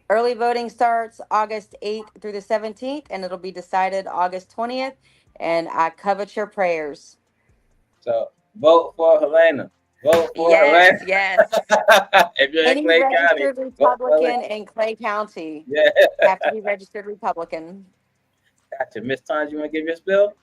early voting starts August 8th through the 17th, and it'll be decided August 20th. And I covet your prayers. So vote for Helena. Vote for Helena. Yes. If you're Any in Clay registered County, Republican in Clay County have to be registered Republican. Gotcha. Miss Tanya, you want to give your spill?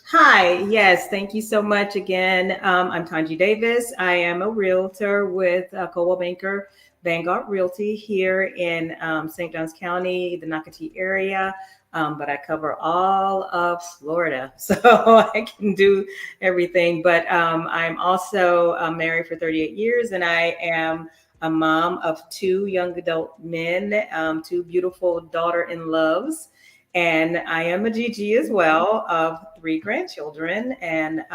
Hi, yes, thank you so much again. I'm Tanji Davis. I am a realtor with Coldwell Banker Vanguard Realty here in St. Johns County, the Nocatee area, but I cover all of Florida, so I can do everything. But I'm also married for 38 years, and I am a mom of 2 young adult men, 2 beautiful daughter-in-laws. And I am a Gigi as well of 3 grandchildren. And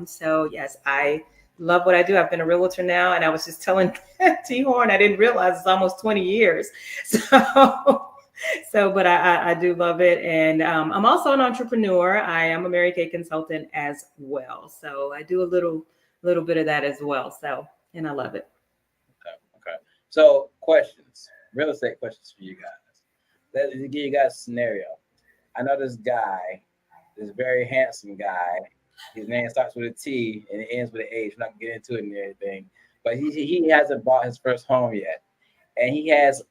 so, yes, I love what I do. I've been a realtor now, and I was just telling T-Horne, I didn't realize it's almost 20 years. But I do love it. And I'm also an entrepreneur. I am a Mary Kay consultant as well. So I do a little bit of that as well. So, and I love it. Okay. So questions, real estate questions for you guys. Let me give you guys a scenario. I know this guy, this very handsome guy. His name starts with a T and it ends with an H. I'm not gonna get into it and everything, but he hasn't bought his first home yet, and he has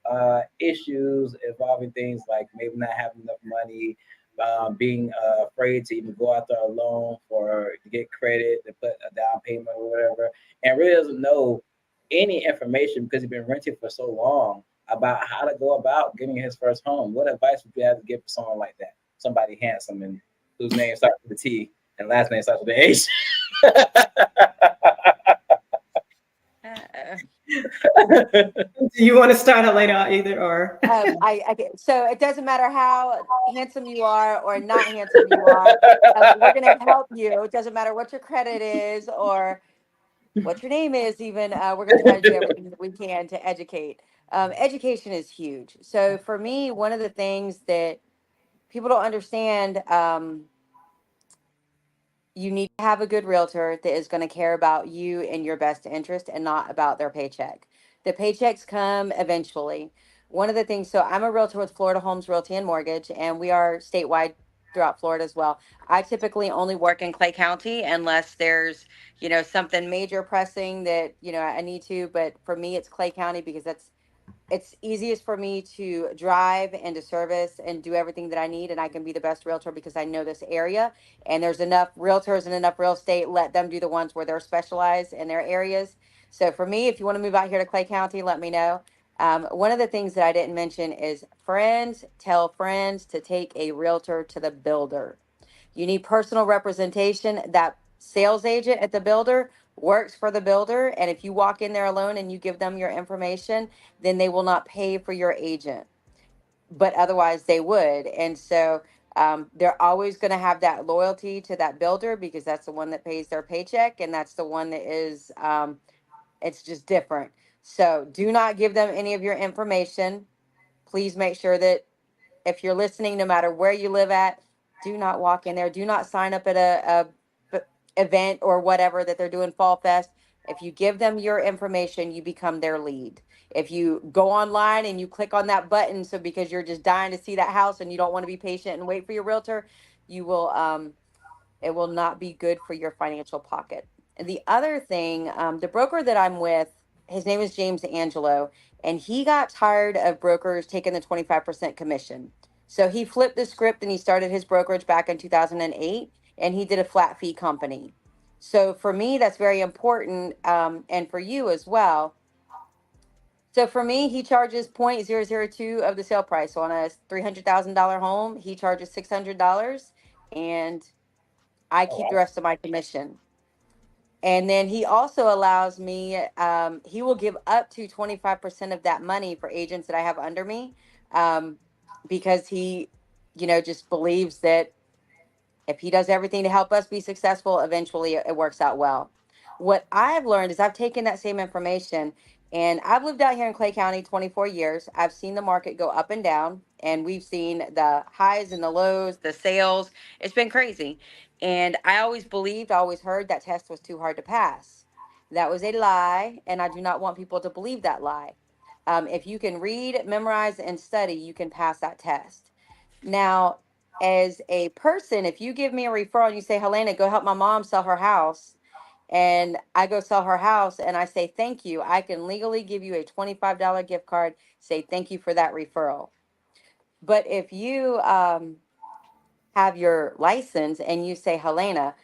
issues involving things like maybe not having enough money, being afraid to even go out there alone for to get credit to put a down payment or whatever, and really doesn't know any information because he's been renting for so long about how to go about getting his first home. What advice would you have to give for someone like that? Somebody handsome and whose name starts with a T and last name starts with an H. Do you want to start, Helena, either or? So it doesn't matter how handsome you are or not handsome you are. We're going to help you. It doesn't matter what your credit is or what your name is. Even we're going to try to do everything that we can to educate. Education is huge. So for me, one of the things that people don't understand. You need to have a good realtor that is going to care about you and your best interest and not about their paycheck. The paychecks come eventually. One of the things, so I'm a realtor with Florida Homes Realty and Mortgage, and we are statewide throughout Florida as well. I typically only work in Clay County unless there's, something major pressing that, I need to. But for me, it's Clay County because it's easiest for me to drive and to service and do everything that I need, and I can be the best realtor because I know this area, and there's enough realtors and enough real estate. Let them do the ones where they're specialized in their areas. So for me, if you want to move out here to Clay County, let me know. One of the things that I didn't mention is friends tell friends to take a realtor to the builder. You need personal representation. That sales agent at the builder works for the builder. And if you walk in there alone and you give them your information, then they will not pay for your agent. But otherwise, they would. And so they're always going to have that loyalty to that builder because that's the one that pays their paycheck. And that's the one that is, it's just different. So do not give them any of your information. Please make sure that if you're listening, no matter where you live at, do not walk in there. Do not sign up at a event or whatever that they're doing Fall Fest. If you give them your information, you become their lead. If you go online and you click on that button, so because you're just dying to see that house and you don't want to be patient and wait for your realtor, you will it will not be good for your financial pocket. And the other thing, the broker that I'm with, his name is James Angelo, and he got tired of brokers taking the 25% commission. So he flipped the script and he started his brokerage back in 2008, and he did a flat fee company. So for me, that's very important, and for you as well. So for me, he charges 0.002 of the sale price. So on a $300,000 home, he charges $600, and I keep the rest of my commission. And then he also allows me, he will give up to 25% of that money for agents that I have under me, because he, just believes that if he does everything to help us be successful, eventually it works out well. What I've learned is I've taken that same information, and I've lived out here in Clay County 24 years. I've seen the market go up and down, and we've seen the highs and the lows, the sales. It's been crazy. And I always believed, I always heard that test was too hard to pass. That was a lie, and I do not want people to believe that lie. If you can read, memorize, and study, you can pass that test. Now, as a person, if you give me a referral and you say, Helena, go help my mom sell her house, and I go sell her house and I say thank you, I can legally give you a $25 gift card, say thank you for that referral. But if you have your license and you say, Helena,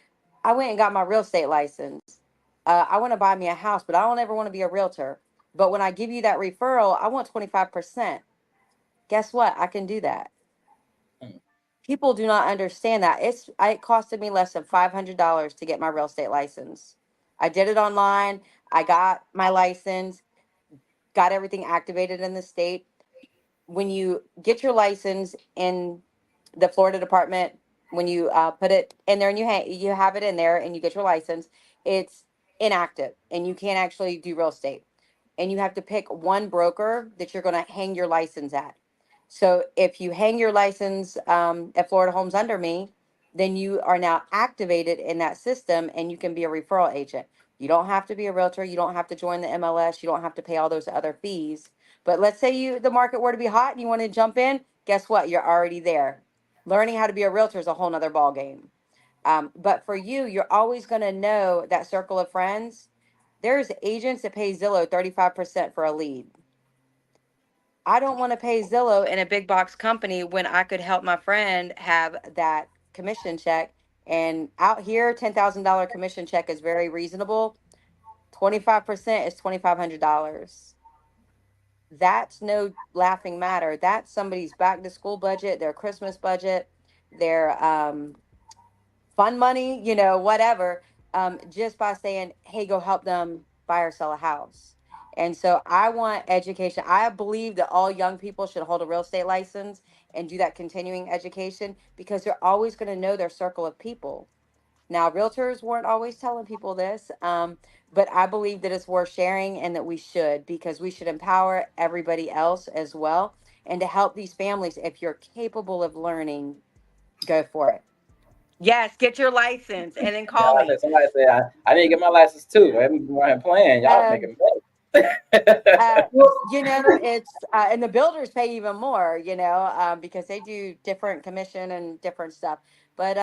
I went and got my real estate license. I want to buy me a house, but I don't ever want to be a realtor. But when I give you that referral, I want 25%. Guess what? I can do that. People do not understand that. It costed me less than $500 to get my real estate license. I did it online. I got my license, got everything activated in the state. When you get your license in the Florida department, when you put it in there and you have it in there and you get your license, it's inactive and you can't actually do real estate. And you have to pick one broker that you're going to hang your license at. So if you hang your license at Florida Homes Under Me, then you are now activated in that system and you can be a referral agent. You don't have to be a realtor. You don't have to join the MLS. You don't have to pay all those other fees. But let's say the market were to be hot and you want to jump in, guess what? You're already there. Learning how to be a realtor is a whole nother ball game. But for you, you're always going to know that circle of friends. There's agents that pay Zillow 35% for a lead. I don't want to pay Zillow in a big box company when I could help my friend have that commission check. And out here, $10,000 commission check is very reasonable. 25% is $2,500. That's no laughing matter. That's somebody's back to school budget, their Christmas budget, their fun money, whatever, just by saying, hey, go help them buy or sell a house. And so I want education. I believe that all young people should hold a real estate license and do that continuing education because they're always going to know their circle of people. Now, realtors weren't always telling people this, but I believe that it's worth sharing and that we should, because we should empower everybody else as well. And to help these families, if you're capable of learning, go for it. Yes, get your license and then call me. Somebody said I need to get my license too. I'm playing. Y'all making money. It's and the builders pay even more, because they do different commission and different stuff. But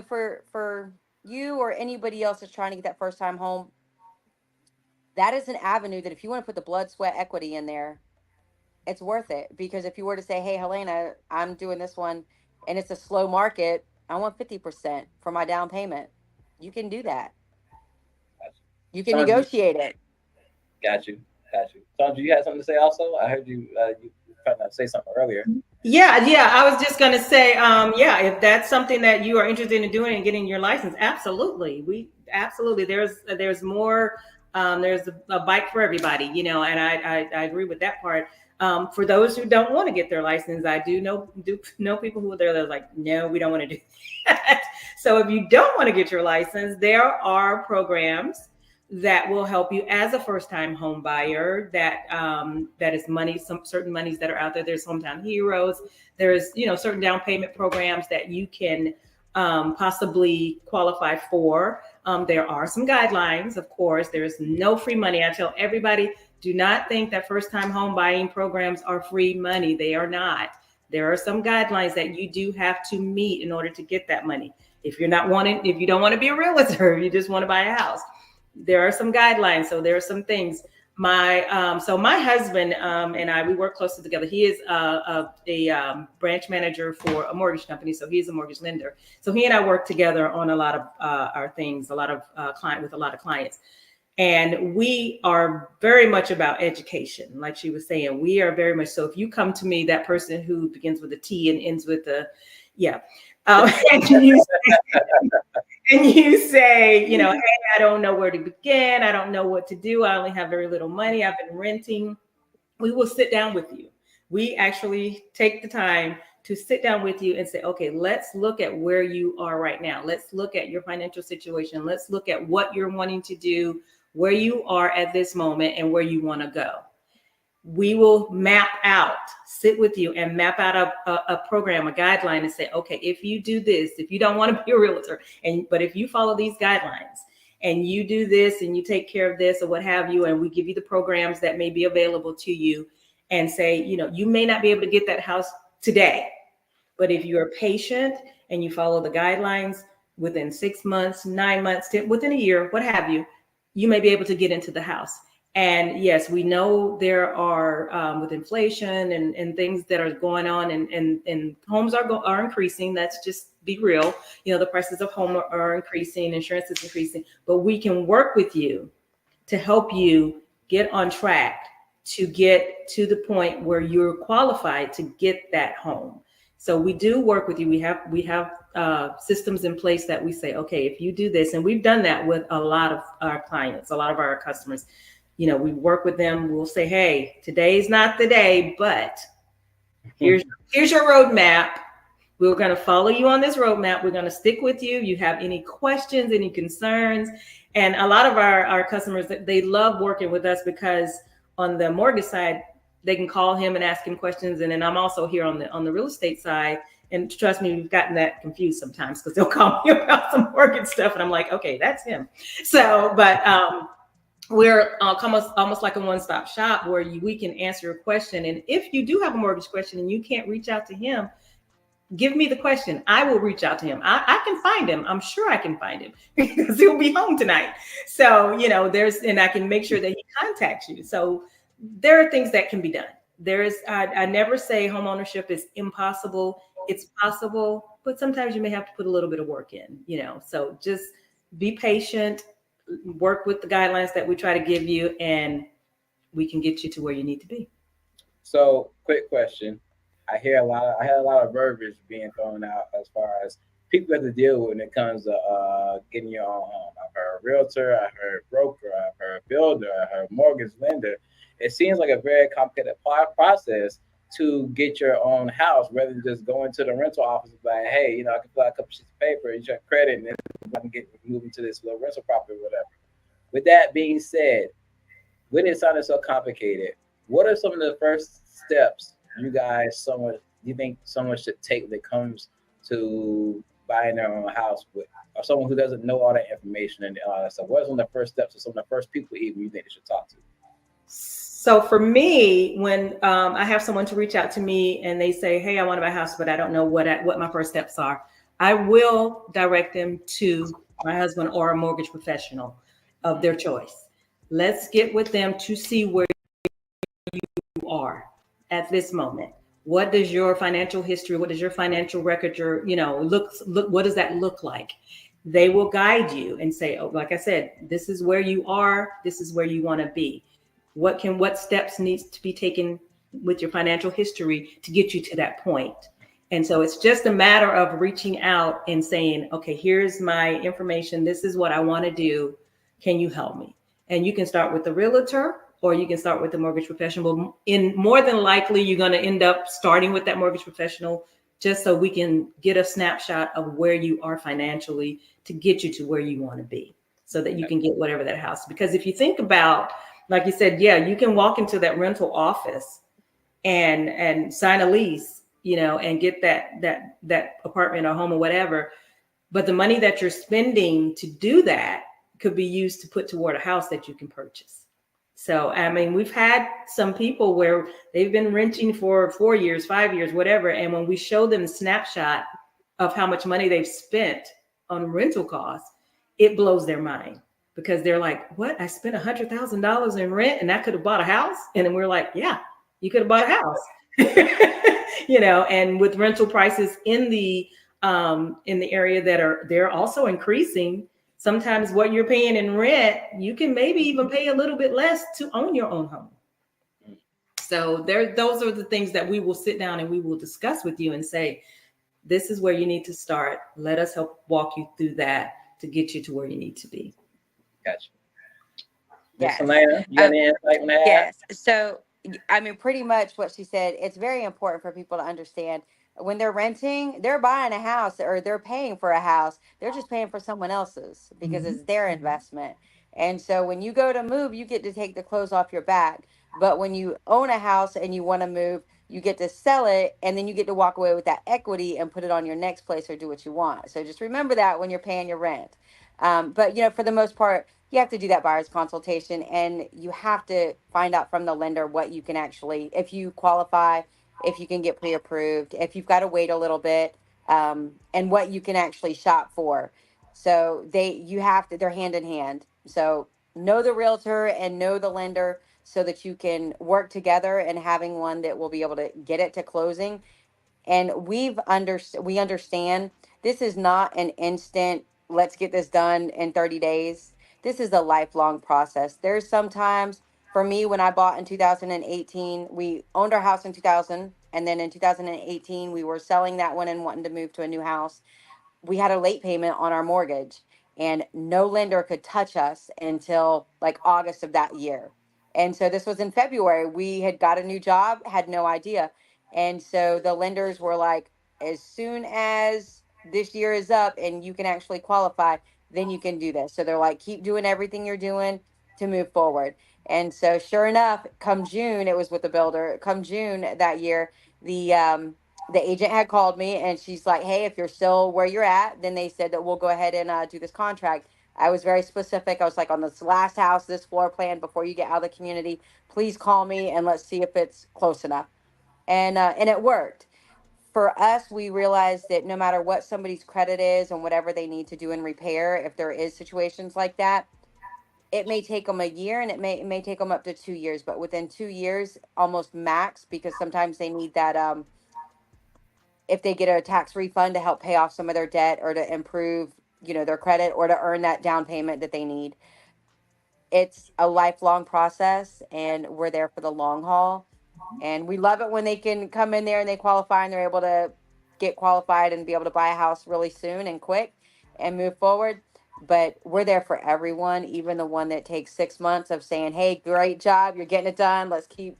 for you or anybody else that's trying to get that first time home, that is an avenue that if you want to put the blood, sweat, equity in there, it's worth it. Because if you were to say, hey, Helena, I'm doing this one and it's a slow market, I want 50% for my down payment. You can do that. You can negotiate it. Got you. Sandra, you had something to say also? I heard you trying to say something earlier. Yeah. I was just going to say, if that's something that you are interested in doing and getting your license, absolutely. There's more. There's a bike for everybody, and I agree with that part. For those who don't want to get their license, I do know people who are there that are like, no, we don't want to do that. So if you don't want to get your license, there are programs that will help you as a first-time home buyer. That is money. Some certain monies that are out there. There's Hometown Heroes. There's certain down payment programs that you can possibly qualify for. There are some guidelines, of course. There's no free money. I tell everybody, do not think that first-time home buying programs are free money. They are not. There are some guidelines that you do have to meet in order to get that money. If you don't want to be a realtor, you just want to buy a house, there are some guidelines. So there are some things. My husband and I, we work closely together. He is a branch manager for a mortgage company. So he's a mortgage lender. So he and I work together on a lot of our things, with a lot of clients. And we are very much about education. Like she was saying, we are very much so. If you come to me, that person who begins with a T and ends with a, and you say, hey, I don't know where to begin. I don't know what to do. I only have very little money. I've been renting. We will sit down with you. We actually take the time to sit down with you and say, okay, let's look at where you are right now. Let's look at your financial situation. Let's look at what you're wanting to do, where you are at this moment, and where you want to go. We will sit with you and map out a program, a guideline, and say, okay, if you do this, if you don't want to be a realtor, but if you follow these guidelines and you do this and you take care of this or what have you, and we give you the programs that may be available to you, and say, you may not be able to get that house today, but if you're patient and you follow the guidelines, within 6 months, 9 months, within a year, what have you, you may be able to get into the house. And yes, we know there are with inflation and things that are going on, and homes are increasing. That's just be real. The prices of home are increasing, insurance is increasing, but we can work with you to help you get on track to get to the point where you're qualified to get that home. So we do work with you. We have systems in place that we say, okay, if you do this, and we've done that with a lot of our clients, a lot of our customers. We work with them. We'll say, hey, today's not the day, but here's your roadmap. We're going to follow you on this roadmap. We're going to stick with you. You have any questions, any concerns? And a lot of our customers, they love working with us because on the mortgage side, they can call him and ask him questions. And then I'm also here on the real estate side. And trust me, we've gotten that confused sometimes because they'll call me about some mortgage stuff. And I'm like, okay, that's him. So, but we're almost like a one-stop shop where we can answer a question. And if you do have a mortgage question and you can't reach out to him, give me the question. I will reach out to him. I can find him. I'm sure I can find him because he'll be home tonight. So, and I can make sure that he contacts you. So there are things that can be done. I never say home ownership is impossible. It's possible, but sometimes you may have to put a little bit of work in, so just be patient, work with the guidelines that we try to give you, and we can get you to where you need to be. So, quick question. I had a lot of verbiage being thrown out as far as people have to deal with when it comes to getting your own home. I've heard realtor, I heard broker, I've heard builder, I heard mortgage lender. It seems like a very complicated process to get your own house, rather than just going to the rental office and be like, hey, I can fill out a couple sheets of paper, you check credit, and then I can get moving to this little rental property or whatever. With that being said, with it sounding so complicated, what are some of the first steps you think someone should take when it comes to buying their own house with, or someone who doesn't know all that information and all that stuff? What are some of the first steps or some of the first people even you think they should talk to? So for me, when I have someone to reach out to me and they say, hey, I want to buy a house, but I don't know what my first steps are, I will direct them to my husband or a mortgage professional of their choice. Let's get with them to see where you are at this moment. What does your financial history, what does your financial record, look, what does that look like? They will guide you and say, oh, like I said, this is where you are. This is where you want to be. What steps needs to be taken with your financial history to get you to that point? And so it's just a matter of reaching out and saying, okay, here's my information. This is what I want to do. Can you help me? And you can start with the realtor, or you can start with the mortgage professional. More than likely, you're going to end up starting with that mortgage professional, just so we can get a snapshot of where you are financially to get you to where you want to be, so that you can get whatever that house. Because if you think about, like you said, yeah, you can walk into that rental office and sign a lease, and get that apartment or home or whatever. But the money that you're spending to do that could be used to put toward a house that you can purchase. So, I mean, we've had some people where they've been renting for 4 years, 5 years, whatever. And when we show them a snapshot of how much money they've spent on rental costs, it blows their mind, because they're like, what? I spent $100,000 in rent and I could have bought a house? And then we're like, yeah, you could have bought a house. And with rental prices in the area they're also increasing. Sometimes what you're paying in rent, you can maybe even pay a little bit less to own your own home. So those are the things that we will sit down and we will discuss with you and say, this is where you need to start. Let us help walk you through that to get you to where you need to be. Gotcha. Yes. Elena, you got any insight on that? Yes. So, I mean, pretty much what she said, it's very important for people to understand when they're renting, they're buying a house or they're paying for a house. They're just paying for someone else's because it's their investment. And so when you go to move, you get to take the clothes off your back. But when you own a house and you want to move, you get to sell it, and then you get to walk away with that equity and put it on your next place or do what you want. So just remember that when you're paying your rent. But, for the most part, you have to do that buyer's consultation, and you have to find out from the lender what you can actually, if you qualify, if you can get pre-approved, if you've got to wait a little bit, and what you can actually shop for. So they're hand in hand. So know the realtor and know the lender so that you can work together and having one that will be able to get it to closing. And we understand this is not an instant, let's get this done in 30 days. This is a lifelong process. There's sometimes, for me, when I bought in 2018, we owned our house in 2000. And then in 2018, we were selling that one and wanting to move to a new house. We had a late payment on our mortgage, and no lender could touch us until like August of that year. And so this was in February. We had got a new job, had no idea. And so the lenders were like, as soon as this year is up and you can actually qualify, then you can do this. So they're like, keep doing everything you're doing to move forward. And so sure enough, come June, it was with the builder. Come June that year, the agent had called me and she's like, hey, if you're still where you're at, then they said that we'll go ahead and do this contract. I was very specific. I was like, on this last house, this floor plan, before you get out of the community, please call me and let's see if it's close enough. And it worked. For us, we realized that no matter what somebody's credit is and whatever they need to do in repair, if there is situations like that, it may take them a year and it may take them up to 2 years, but within 2 years, almost max, because sometimes they need that if they get a tax refund to help pay off some of their debt or to improve, their credit or to earn that down payment that they need. It's a lifelong process and we're there for the long haul. And we love it when they can come in there and they qualify and they're able to get qualified and be able to buy a house really soon and quick and move forward. But we're there for everyone, even the one that takes 6 months of saying, hey, great job, you're getting it done. Let's keep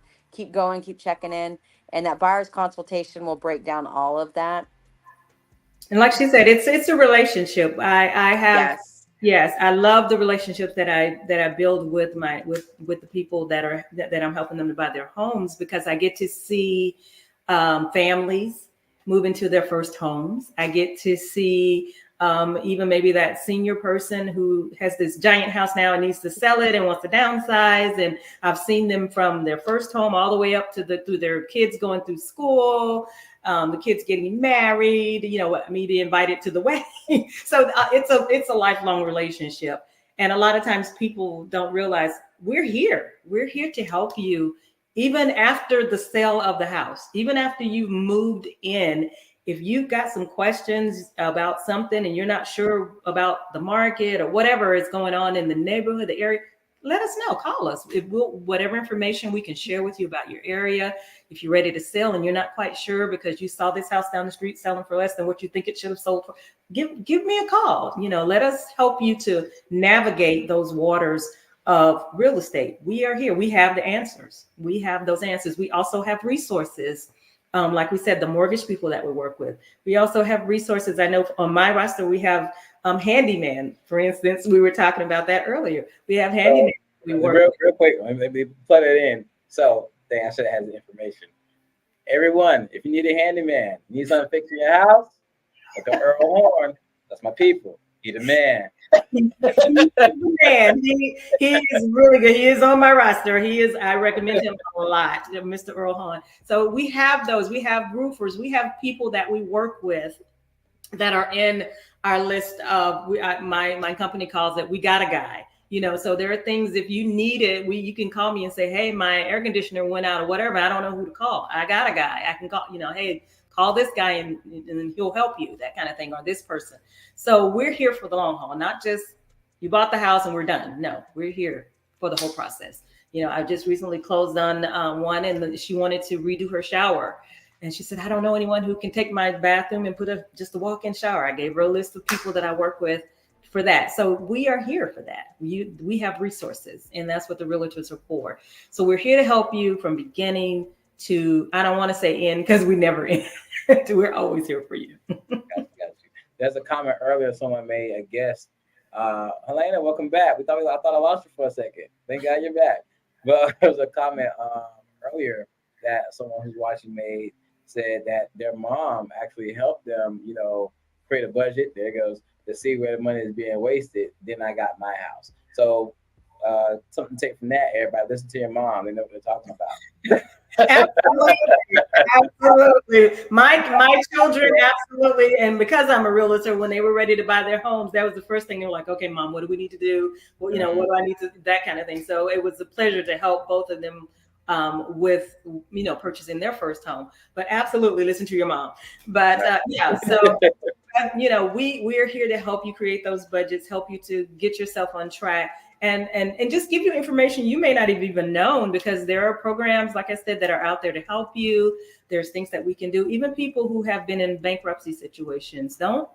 going, keep checking in. And that buyer's consultation will break down all of that. And like she said, it's a relationship. I have yes, I love the relationships that I build with the people that I'm helping them to buy their homes, because I get to see families move into their first homes. I get to see even maybe that senior person who has this giant house now and needs to sell it and wants to downsize. And I've seen them from their first home all the way up to through their kids going through school, the kids getting married, me being invited to the wedding. So it's a lifelong relationship. And a lot of times people don't realize we're here to help you. Even after the sale of the house, even after you've moved in, if you've got some questions about something and you're not sure about the market or whatever is going on in the neighborhood, the area, let us know. Call us. Whatever information we can share with you about your area. If you're ready to sell and you're not quite sure because you saw this house down the street selling for less than what you think it should have sold for, give me a call. Let us help you to navigate those waters of real estate. We are here. We have the answers. We have those answers. We also have resources. Like we said, the mortgage people that we work with. We also have resources. I know on my roster, we have handyman, for instance. We were talking about that earlier. We have handyman. Real quick, let me put it in. So I should have had the information. Everyone, if you need a handyman, you need something fixed in your house, look up Earl Horn. That's my people. He's the man. He's the man. He is really good. He is on my roster. I recommend him a lot, Mr. Earl Horn. So we have those. We have roofers. We have people that we work with that are in our list of, my company calls it, we got a guy. So there are things, if you need it, you can call me and say, hey, my air conditioner went out or whatever. I don't know who to call. I got a guy. I can call, hey, call this guy and he'll help you, that kind of thing, or this person. So we're here for the long haul, not just you bought the house and we're done. No, we're here for the whole process. I just recently closed on one, and she wanted to redo her shower. And she said, I don't know anyone who can take my bathroom and put just a walk-in shower. I gave her a list of people that I work with for that. So we are here for that. We have resources, and that's what the realtors are for. So we're here to help you from beginning to, I don't want to say end, because we never end. We're always here for you. Got you. There's a comment earlier someone made, a guest. Helena, welcome back. I thought I lost you for a second. Thank God you're back. But there was a comment earlier that someone who's watching made, said that their mom actually helped them, create a budget. There it goes, to see where the money is being wasted. Then I got my house. So something to take from that, everybody. Listen to your mom. They know what they're talking about. Absolutely. My children, absolutely. And because I'm a realtor, when they were ready to buy their homes, that was the first thing. They were like, okay, Mom, what do we need to do? Well, what do I need to, that kind of thing. So it was a pleasure to help both of them with, purchasing their first home. But absolutely listen to your mom. But so we're here to help you create those budgets, help you to get yourself on track, and just give you information you may not have even known, because there are programs, like I said, that are out there to help you. There's things that we can do. Even people who have been in bankruptcy situations, don't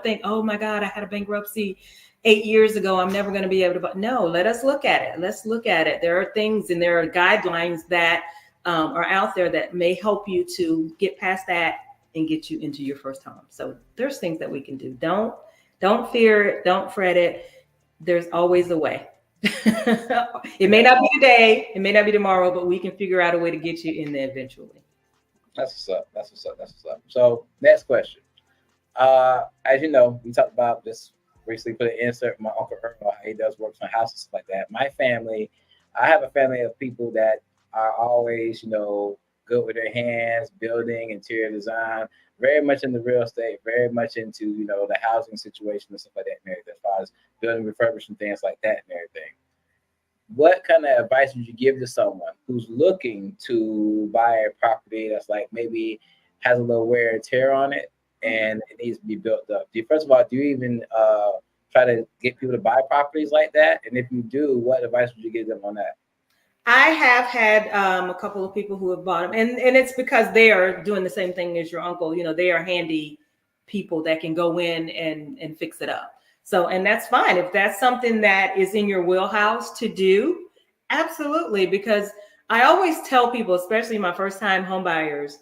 think, oh my God, I had a bankruptcy 8 years ago, I'm never going to be able to, but no, let us look at it. Let's look at it. There are things and there are guidelines that are out there that may help you to get past that and get you into your first home. So there's things that we can do. Don't fear it. Don't fret it. There's always a way. It may not be today, it may not be tomorrow, but we can figure out a way to get you in there eventually. That's what's up. That's what's up. That's what's up. So next question. As you know, we talked about this recently. Put an insert from my Uncle Earl, how he does works on houses like that. My family, I have a family of people that are always, good with their hands, building, interior design, very much into real estate, very much into, the housing situation and stuff like that, and everything, as far as building, refurbishing things like that and everything. What kind of advice would you give to someone who's looking to buy a property that's like maybe has a little wear and tear on it and it needs to be built up? First of all, do you even try to get people to buy properties like that? And if you do, what advice would you give them on that? I have had a couple of people who have bought them, and it's because they are doing the same thing as your uncle. They are handy people that can go in and fix it up. So, and that's fine. If that's something that is in your wheelhouse to do, absolutely. Because I always tell people, especially my first time home buyers,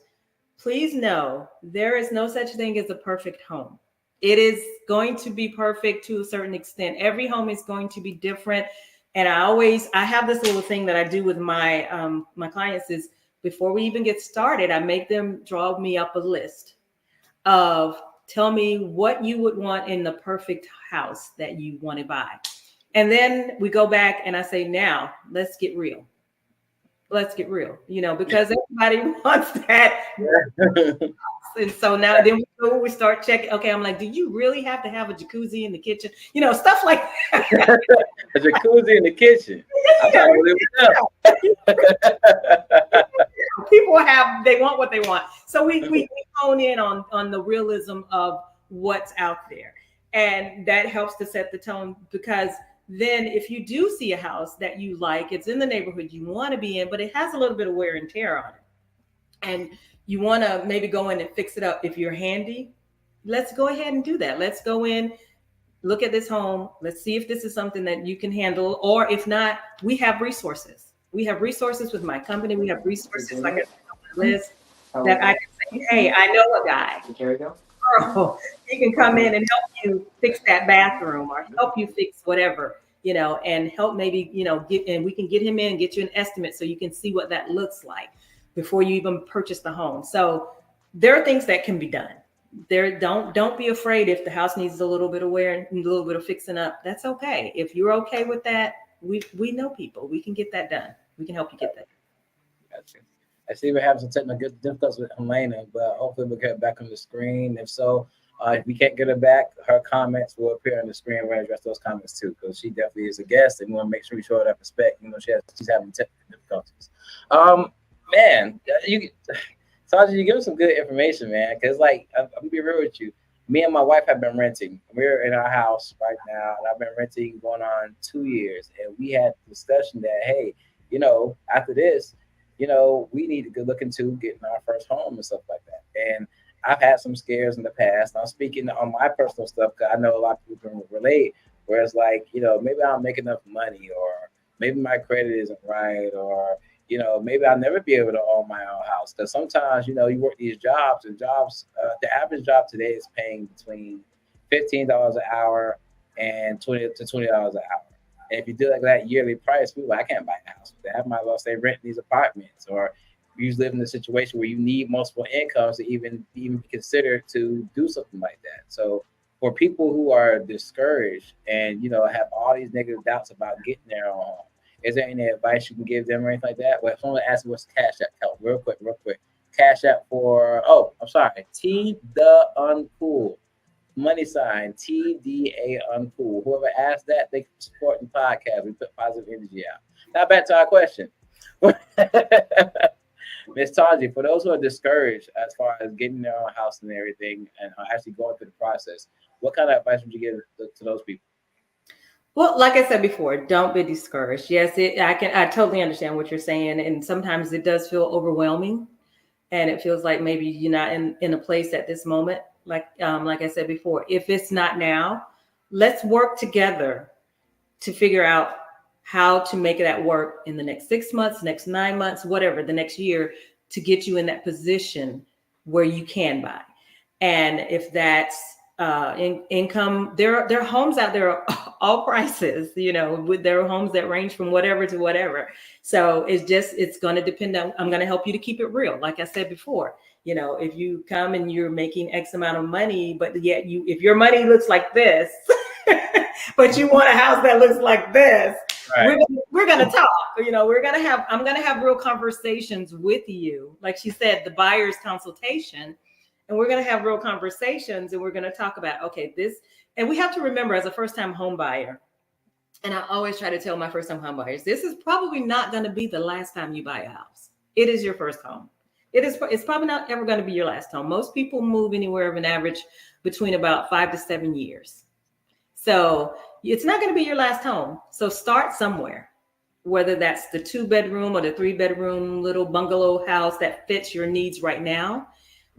please know there is no such thing as a perfect home. It is going to be perfect to a certain extent. Every home is going to be different. And I have this little thing that I do with my my clients is before we even get started, I make them draw me up a list of tell me what you would want in the perfect house that you want to buy. And then we go back and I say, now let's get real. Let's get real, because everybody wants that. And so now then we start checking. Okay, I'm like, do you really have to have a jacuzzi in the kitchen? Stuff like that. A jacuzzi in the kitchen. People they want what they want. So we hone in on the realism of what's out there. And that helps to set the tone, because then if you do see a house that you like, it's in the neighborhood you want to be in, but it has a little bit of wear and tear on it, and you want to maybe go in and fix it up. If you're handy, let's go ahead and do that. Let's go in, look at this home. Let's see if this is something that you can handle. Or if not, we have resources. We have resources with my company. We have resources like a list that I can say, hey, I know a guy. Girl, he can come in and help you fix that bathroom or help you fix whatever, and help maybe, and we can get him in, get you an estimate so you can see what that looks like before you even purchase the home. So there are things that can be done. Don't be afraid if the house needs a little bit of wear and a little bit of fixing up. That's okay. If you're okay with that, we know people. We can get that done. We can help you get that. Gotcha. I see we're having some technical difficulties with Helena, but hopefully we'll get her back on the screen. If so, if we can't get her back, her comments will appear on the screen. We're going to address those comments too, because she definitely is a guest, and we want to make sure we show her that respect. She's having technical difficulties. Man, Sandra, you give us some good information, man. Because, I'm gonna be real with you. Me and my wife have been renting. We're in our house right now, and I've been renting going on 2 years. And we had a discussion that, hey, after this, we need to go look into getting our first home and stuff like that. And I've had some scares in the past. I'm speaking on my personal stuff because I know a lot of people can relate. Where it's like, maybe I don't make enough money, or maybe my credit isn't right, or maybe I'll never be able to own my own house. Because sometimes, you work these jobs, and the average job today is paying between $15 an hour and $20 to $20 an hour. And if you do like that yearly price, people I can't buy a house with that. I might as well stay rent these apartments, or you live in a situation where you need multiple incomes to even consider to do something like that. So for people who are discouraged and have all these negative doubts about getting their own home, is there any advice you can give them or anything like that? Well, if someone asks me what's Cash App, help real quick. Cash App for T the Uncool. Money sign TDA Uncool. Whoever asked that, they support the podcast. We put positive energy out. Now back to our question. Ms. Taji, for those who are discouraged as far as getting their own house and everything and actually going through the process, what kind of advice would you give to those people? Well, like I said before, don't be discouraged. Yes, I totally understand what you're saying. And sometimes it does feel overwhelming, and it feels like maybe you're not in a place at this moment. Like I said before, if it's not now, let's work together to figure out how to make that work in the next 6 months, next 9 months, whatever, the next year, to get you in that position where you can buy. And if that's income, there are homes out there all prices, with there are homes that range from whatever to whatever. So it's going to depend on, I'm going to help you to keep it real. Like I said before, if you come and you're making X amount of money, but yet if your money looks like this, but you want a house that looks like this, right. we're going to talk, I'm going to have real conversations with you. Like she said, the buyer's consultation. And we're going to have real conversations, and we're going to talk about, okay, this, and we have to remember as a first-time home buyer, and I always try to tell my first-time home buyers, this is probably not going to be the last time you buy a house. It is your first home. It's probably not ever going to be your last home. Most people move anywhere of an average between about 5 to 7 years. So it's not going to be your last home. So start somewhere, whether that's the 2-bedroom or the 3-bedroom little bungalow house that fits your needs right now.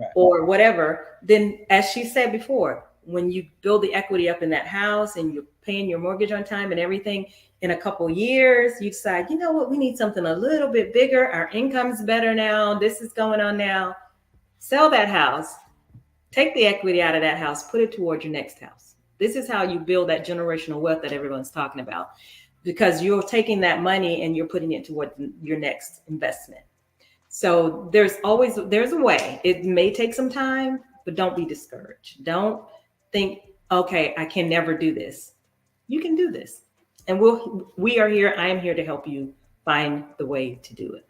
Right. Or whatever, then as she said before, when you build the equity up in that house and you're paying your mortgage on time and everything, in a couple of years, you decide, you know what, we need something a little bit bigger. Our income's better now. This is going on now. Sell that house, take the equity out of that house, put it towards your next house. This is how you build that generational wealth that everyone's talking about, because you're taking that money and you're putting it toward your next investment. So there's a way. It may take some time, but don't be discouraged. Don't think, okay, I can never do this. You can do this. And we are here. I am here to help you find the way to do it.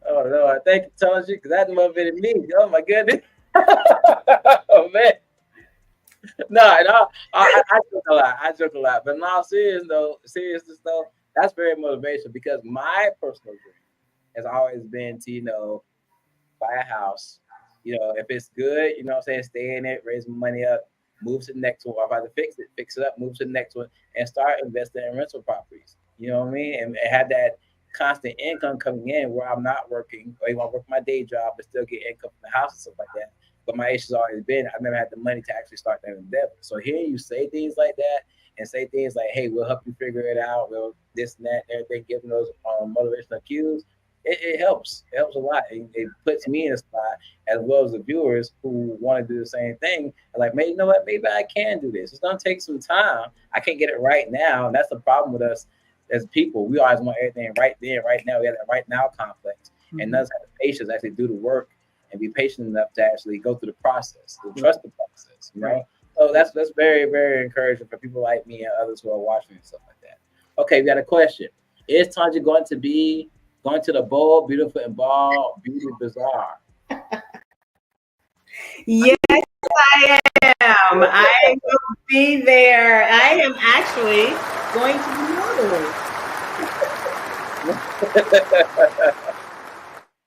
Oh, Lord. Thank you, Tonya, because that motivated me. Oh, my goodness. Oh, man. No, I joke a lot. But no, seriousness though, that's very motivational, because my personal dream has always been to, buy a house, if it's good, stay in it, raise money up, move to the next one. Or if I have to fix it up, move to the next one, and start investing in rental properties. You know what I mean? And have that constant income coming in where I'm not working, or even work my day job, but still get income from the house and stuff like that. But my issue has always been, I've never had the money to actually start that endeavor. So hearing you say things like that, and say things like, hey, we'll help you figure it out, we'll this and that, and everything, giving those motivational cues, it helps. It helps a lot. It puts me in a spot, as well as the viewers who want to do the same thing. Like, maybe, maybe I can do this. It's going to take some time. I can't get it right now. And that's the problem with us as people. We always want everything right there, right now. We have that right now complex. Mm-hmm. And none of us have the patience to actually do the work and be patient enough to actually go through the process, to trust the process, right? So that's very, very encouraging for people like me and others who are watching and stuff like that. Okay, we got a question. Is Tonya going to the Bold, Beautiful, and Bald Beauty Bazaar? Yes, I am. I will be there. I am actually going to be modeling.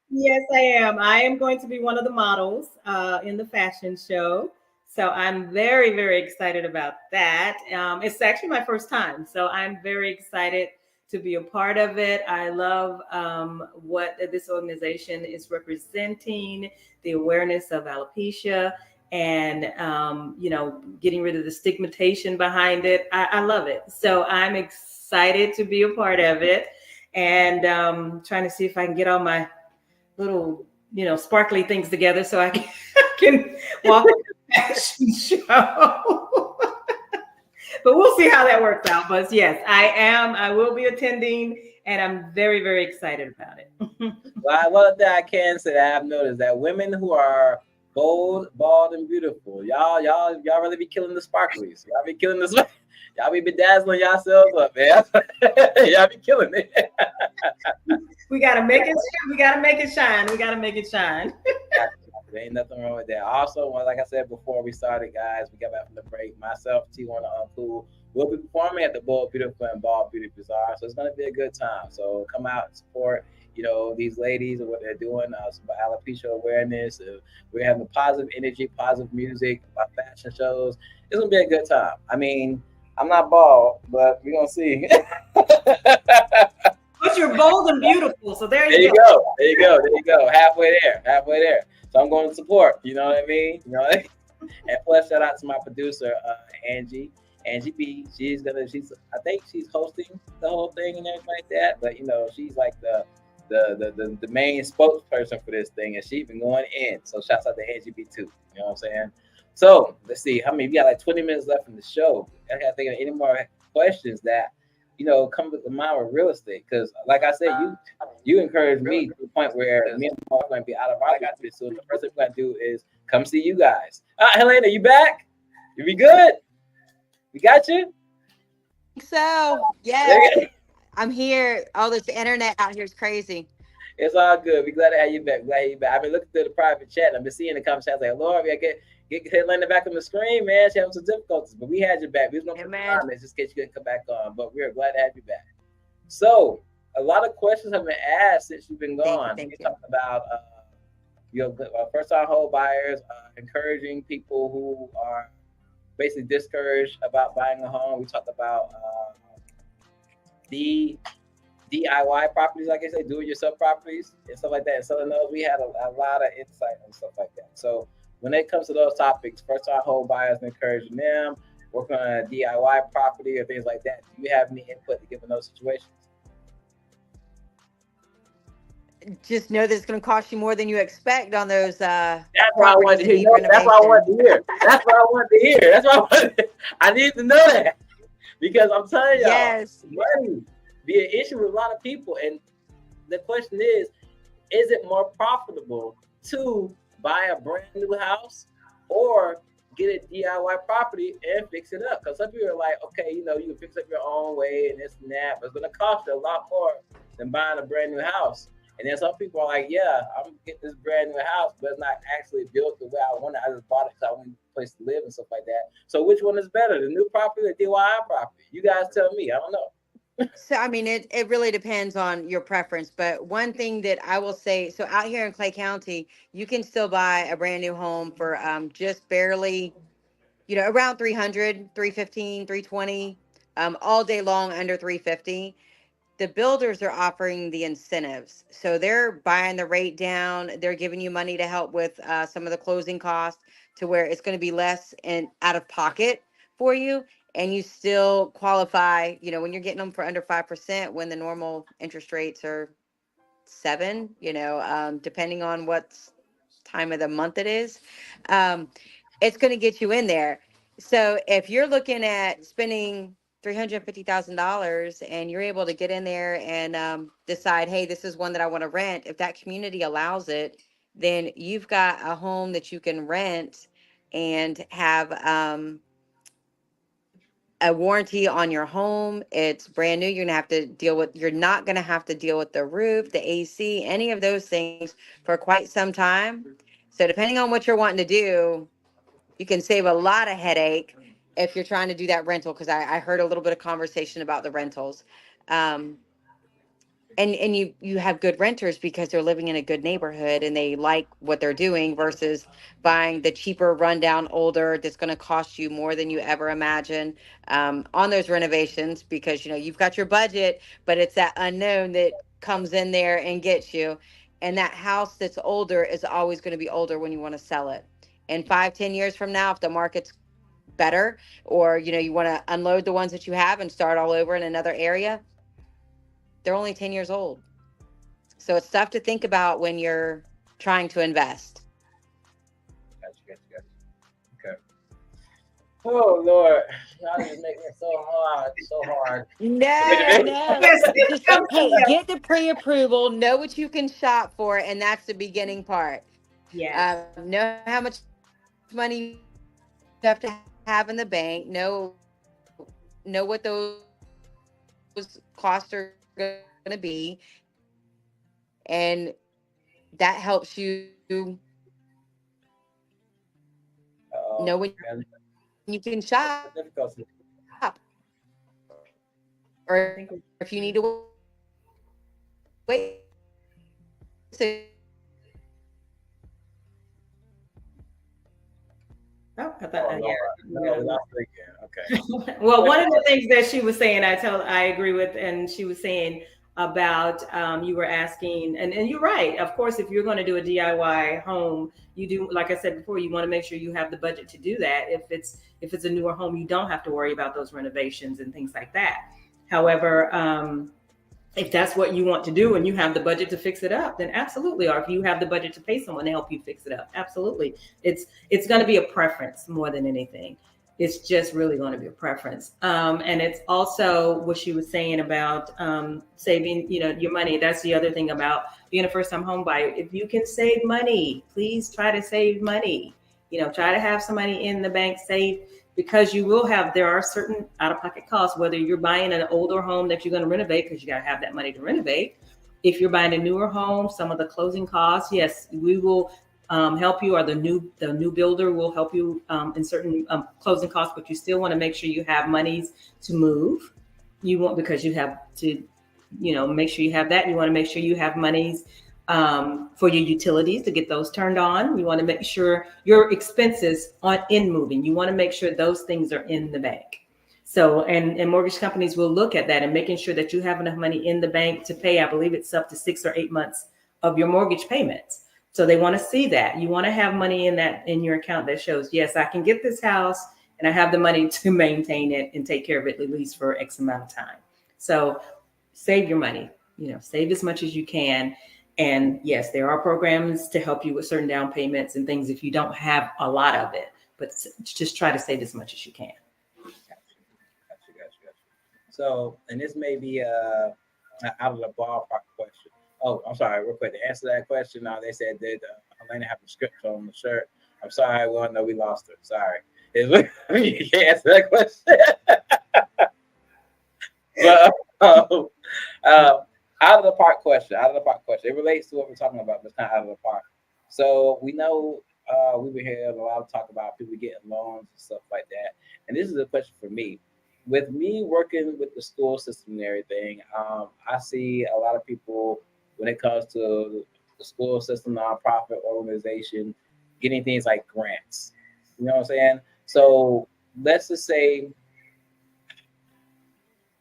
Yes, I am. I am going to be one of the models in the fashion show. So I'm very, very excited about that. It's actually my first time. So I'm very excited to be a part of it. I love what this organization is representing, the awareness of alopecia, and getting rid of the stigmatization behind it. I love it. So I'm excited to be a part of it, and trying to see if I can get all my little, sparkly things together so I can walk the fashion show. But we'll see how that works out. But yes, I will be attending, and I'm very, very excited about it. Well, that I can say that I've noticed that women who are bold, bald, and beautiful, y'all really be killing the sparklies. Y'all be killing this. Y'all be bedazzling yourselves up, man. Y'all be killing it. We gotta make it. We gotta make it shine. We gotta make it shine. There ain't nothing wrong with that. Also, like I said before we started, guys, we got back from the break. Myself, T-Horne da Uncool, will be performing at the Bold, Beautiful, and Bald Beauty Bazaar. So it's gonna be a good time. So come out and support, these ladies and what they're doing. Some alopecia awareness. We're having positive energy, positive music, about fashion shows. It's gonna be a good time. I mean, I'm not bald, but we're gonna see. But you're bold and beautiful, so there you go. There you go. Halfway there. So I'm going to support. You know what I mean? And plus, shout out to my producer, Angie B. I think she's hosting the whole thing and everything like that. But she's like the the main spokesperson for this thing, and she's been going in. So shouts out to Angie B too. You know what I'm saying? So let's see how many. We got like 20 minutes left in the show. I gotta think of any more questions that come to mind with real estate. Because like I said, you encouraged me to the point where me and Mark are going to be out of our job pretty soon. The first thing we're going to do is come see you guys. Helena, you back? You be good? We got you? So, yeah, I'm here. All this internet out here is crazy. It's all good. We're glad to have you back. I've been looking through the private chat. And I've been seeing the conversation. I was like, Lord, we get Helena back on the screen, man. She having some difficulties, but we had you back. We was going to put on this just in case you couldn't come back on, but we're glad to have you back. So, a lot of questions have been asked since you've been gone. We talked about first-time home buyers, encouraging people who are basically discouraged about buying a home. We talked about the DIY properties, like I said, do-it-yourself properties and stuff like that. And so in those, we had a lot of insight and stuff like that. So when it comes to those topics, first-time home buyers, encouraging them, working on a DIY property or things like that, do you have any input to give in those situations? Just know that it's going to cost you more than you expect on those. That's what I wanted to hear. That's what I wanted to hear. That's what I wanted to hear. That's what I wanted. I need to know that because I'm telling y'all, money be an issue with a lot of people. And the question is it more profitable to buy a brand new house or get a DIY property and fix it up? Because some people are like, okay, you can fix up your own way and this and that, but it's going to cost you a lot more than buying a brand new house. And then some people are like, yeah, I'm going to get this brand new house, but it's not actually built the way I want it. I just bought it because I want a place to live and stuff like that. So which one is better, the new property or the DIY property? You guys tell me. I don't know. So, I mean, it really depends on your preference. But one thing that I will say, so out here in Clay County, you can still buy a brand new home for just barely, around 300, 315, 320, all day long under 350. The builders are offering the incentives. So they're buying the rate down. They're giving you money to help with some of the closing costs to where it's going to be less and out of pocket for you. And you still qualify, when you're getting them for under 5%, when the normal interest rates are 7, depending on what time of the month it is, it's going to get you in there. So if you're looking at spending $350,000 and you're able to get in there and decide, hey, this is one that I want to rent. If that community allows it, then you've got a home that you can rent and have a warranty on your home. It's brand new. You're not going to have to deal with the roof, the AC, any of those things for quite some time. So depending on what you're wanting to do, you can save a lot of headache if you're trying to do that rental, because I heard a little bit of conversation about the rentals. And you have good renters because they're living in a good neighborhood and they like what they're doing versus buying the cheaper, rundown, older that's going to cost you more than you ever imagine on those renovations because, you've got your budget, but it's that unknown that comes in there and gets you. And that house that's older is always going to be older when you want to sell it. And 5-10 years from now, if the market's better or you want to unload the ones that you have and start all over in another area, they're only 10 years old. So it's stuff to think about when you're trying to invest. Gotcha. Okay. Oh Lord, y'all just make it so hard. No. Just hey, get the pre-approval, know what you can shop for, and that's the beginning part. Yeah. Know how much money you have to have in the bank. Know what those costs are going to be, and that helps you know when you can shop, or if you need to wait. So Oh, I thought, okay. Well, one of the things that she was saying, I agree with, and she was saying about you were asking, and you're right. Of course, if you're going to do a DIY home, you do, like I said before, you want to make sure you have the budget to do that. If it's a newer home, you don't have to worry about those renovations and things like that. However, If that's what you want to do and you have the budget to fix it up, then absolutely. Or if you have the budget to pay someone to help you fix it up, absolutely. It's going to be a preference more than anything. It's just really going to be a preference. And it's also what she was saying about saving, your money. That's the other thing about being a first-time home buyer. If you can save money, please try to save money. Try to have some money in the bank saved, because there are certain out-of-pocket costs, whether you're buying an older home that you're going to renovate, because you got to have that money to renovate. If you're buying a newer home, some of the closing costs, yes, we will help you, or the new builder will help you in certain closing costs, but you still want to make sure you have monies to move. Because you have to, make sure you have that. You want to make sure you have monies for your utilities to get those turned on. You want to make sure your expenses in moving. You want to make sure those things are in the bank. So, and mortgage companies will look at that and making sure that you have enough money in the bank to pay, I believe it's up to 6 or 8 months of your mortgage payments. So they want to see that. You want to have money in your account that shows, yes, I can get this house and I have the money to maintain it and take care of it at least for X amount of time. So save your money, save as much as you can. And yes, there are programs to help you with certain down payments and things if you don't have a lot of it, but just try to save as much as you can. Gotcha. So, and this may be out of the ballpark question. Oh, I'm sorry, real quick. To answer that question, they said that Elena have the script on the shirt. I'm sorry, we all know we lost her. Sorry. You can't answer that question. But out of the park question. It relates to what we're talking about, but it's not out of the park. So we know we've been hearing a lot of talk about people getting loans and stuff like that. And this is a question for me. With me working with the school system and everything, I see a lot of people when it comes to the school system, nonprofit organization, getting things like grants. You know what I'm saying? So let's just say,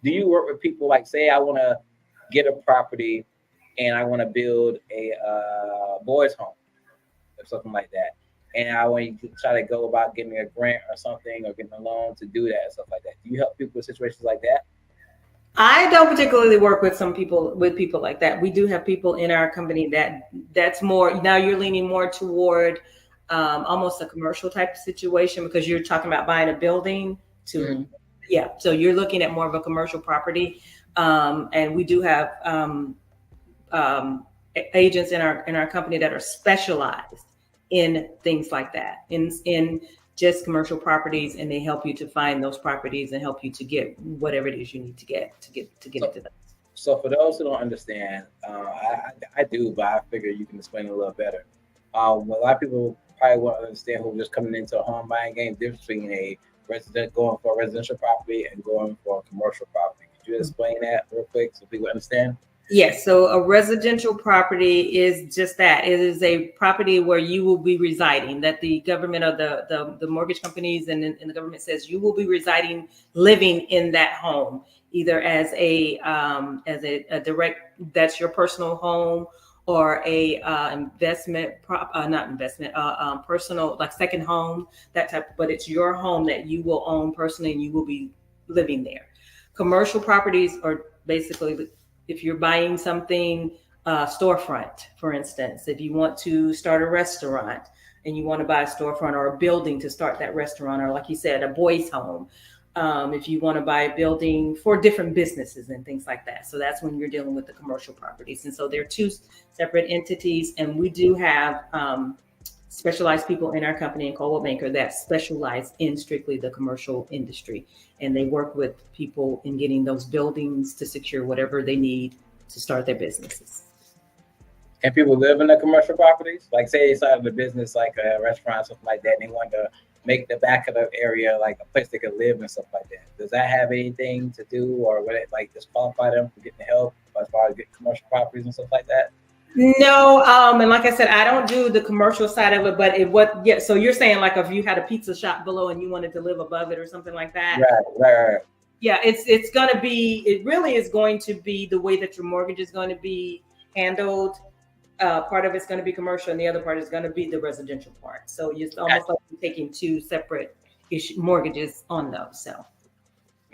do you work with people like, say, I want to get a property and I want to build a boys' home or something like that, and I want you to try to go about getting a grant or something or getting a loan to do that and stuff like that. Do you help people with situations like that? I don't particularly work with people like that. We do have people in our company that's more, now you're leaning more toward almost a commercial type of situation, because you're talking about buying a building to, yeah. So you're looking at more of a commercial property. And we do have agents in our company that are specialized in things like that, in just commercial properties, and they help you to find those properties and help you to get whatever it is you need to get it to them. So for those who don't understand, I do, but I figure you can explain it a little better. A lot of people probably won't understand who are just coming into a home buying game, difference between going for a residential property and going for a commercial property. Could you explain that real quick so people understand? Yes. So a residential property is just that. It is a property where you will be residing, that the government or the mortgage companies and the government says you will be residing, living in that home, either as a direct, that's your personal home, or a personal, like second home, that type, but it's your home that you will own personally and you will be living there. Commercial properties are basically, if you're buying something, storefront, for instance, if you want to start a restaurant and you want to buy a storefront or a building to start that restaurant, or like you said, a boys' home, if you want to buy a building for different businesses and things like that. So that's when you're dealing with the commercial properties. And so they're two separate entities. And we do have specialized people in our company in Coldwell Banker that specialize in strictly the commercial industry. And they work with people in getting those buildings to secure whatever they need to start their businesses. And people live in the commercial properties? Like say they started a business like a restaurant, something like that, and they want to make the back of the area like a place they could live and stuff like that. Does that have anything to do, or would it like disqualify them from getting help as far as getting commercial properties and stuff like that? No, and like I said, I don't do the commercial side of it, but so you're saying like if you had a pizza shop below and you wanted to live above it or something like that. Right. Yeah, it really is going to be the way that your mortgage is going to be handled. Part of it's going to be commercial and the other part is going to be the residential part. So it's almost like you're taking two separate mortgages on those. So.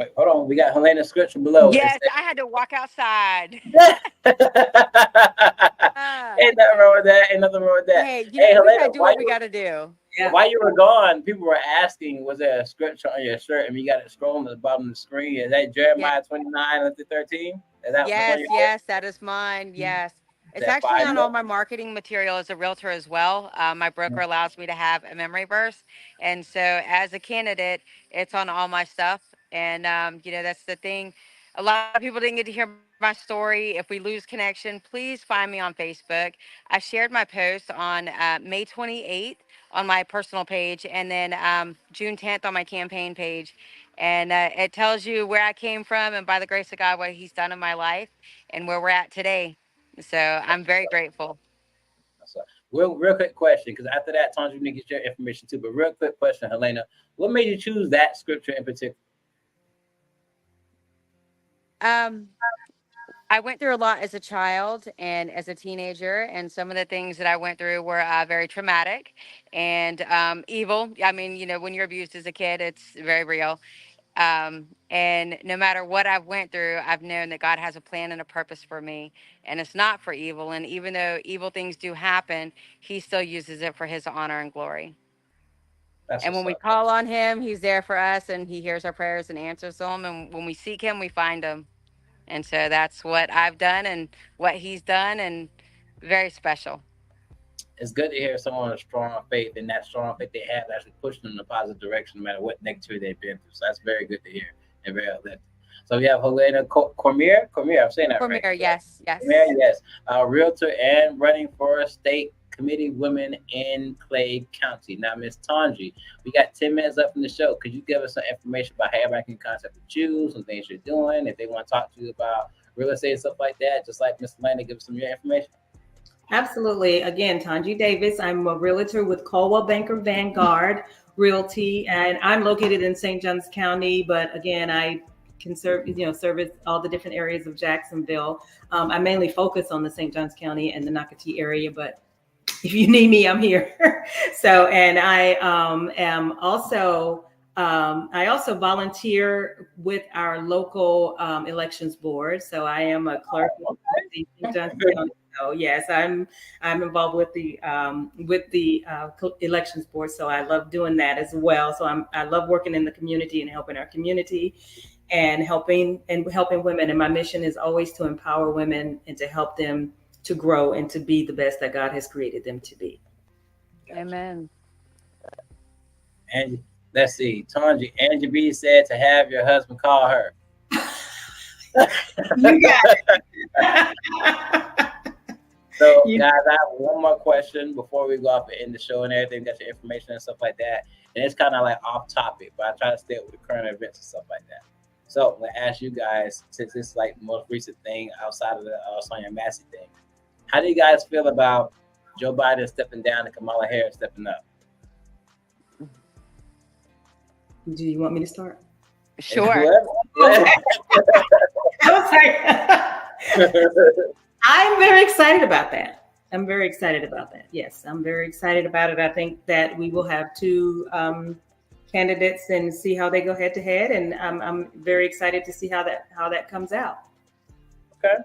Wait, hold on. We got Helena's scripture below. Yes, I had to walk outside. Ain't nothing wrong with that. Ain't nothing wrong with that. Hey, Hey, we Helena, gotta do what we gotta do. Yeah. while you were gone, people were asking, was there a scripture on your shirt? And you got it scrolling at the bottom of the screen. Is that Jeremiah 29:13? Is that Yes, that is mine. Yes. It's that actually on Bible? all my marketing material as a realtor as well. My broker allows me to have a memory verse. And so as a candidate, it's on all my stuff. And, that's the thing. A lot of people didn't get to hear my story. If we lose connection, please find me on Facebook. I shared my post on May 28th on my personal page, and then June 10th on my campaign page. And it tells you where I came from, and by the grace of God, what he's done in my life and where we're at today. So I'm very grateful. So, real quick question, because after that, Tanja, you need to get your information too. But real quick question, Helena, what made you choose that scripture in particular? I went through a lot as a child and as a teenager, and some of the things that I went through were very traumatic and evil. I mean, when you're abused as a kid, it's very real. And no matter what I've went through, I've known that God has a plan and a purpose for me, and it's not for evil. And even though evil things do happen, he still uses it for his honor and glory. And when we call on him, he's there for us, and he hears our prayers and answers them. And when we seek him, we find him. And so that's what I've done and what he's done, and very special. It's good to hear someone with strong faith, and that strong faith they have actually pushed them in a positive direction no matter what negativity they've been through. So that's very good to hear and very uplifting. So we have Helena Cormier. I'm saying that Cormier, right? yes. Cormier, yes. Realtor and running for state committee women in Clay County. Now, Miss Tanja, we got 10 minutes left in the show. Could you give us some information about how everybody can contact with you, some things you're doing, if they want to talk to you about real estate and stuff like that, just like Miss Helena, give us some of your information? Absolutely. Again, Tanja Davis. I'm a realtor with Coldwell Banker Vanguard Realty, and I'm located in St. Johns County. But again, I can service all the different areas of Jacksonville. I mainly focus on the St. Johns County and the Nocatee area, but if you need me, I'm here. So, and I am also, I also volunteer with our local elections board. So I am a clerk with the St. Johns County. So yes, I'm involved with the elections board. So I love doing that as well. So I love working in the community and helping our community and helping women. And my mission is always to empower women and to help them to grow and to be the best that God has created them to be. Amen. And let's see, Tanja, Angie B said to have your husband call her. You got it. So, guys, I have one more question before we go off and end the show and everything. Got your information and stuff like that. And it's kind of like off topic, but I try to stay with the current events and stuff like that. So, I'm going to ask you guys, since it's like the most recent thing outside of the Sandra Massey thing, how do you guys feel about Joe Biden stepping down and Kamala Harris stepping up? Do you want me to start? Sure. I'm very excited about that. Yes, I'm very excited about it. I think that we will have two candidates and see how they go head to head. And I'm very excited to see how that comes out. Okay.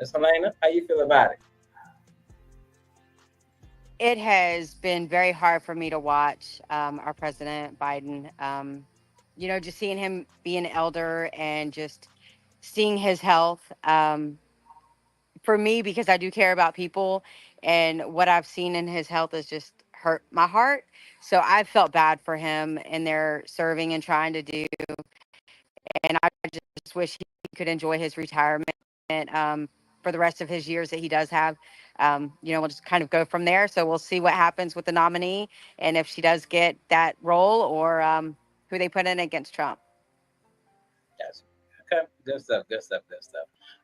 Ms. Helena, how you feel about it? It has been very hard for me to watch our President Biden, just seeing him be an elder and just seeing his health. For me, because I do care about people, and what I've seen in his health has just hurt my heart. So I felt bad for him in their serving and trying to do. And I just wish he could enjoy his retirement for the rest of his years that he does have. We'll just kind of go from there. So we'll see what happens with the nominee and if she does get that role or who they put in against Trump. Yes. Okay. Good stuff.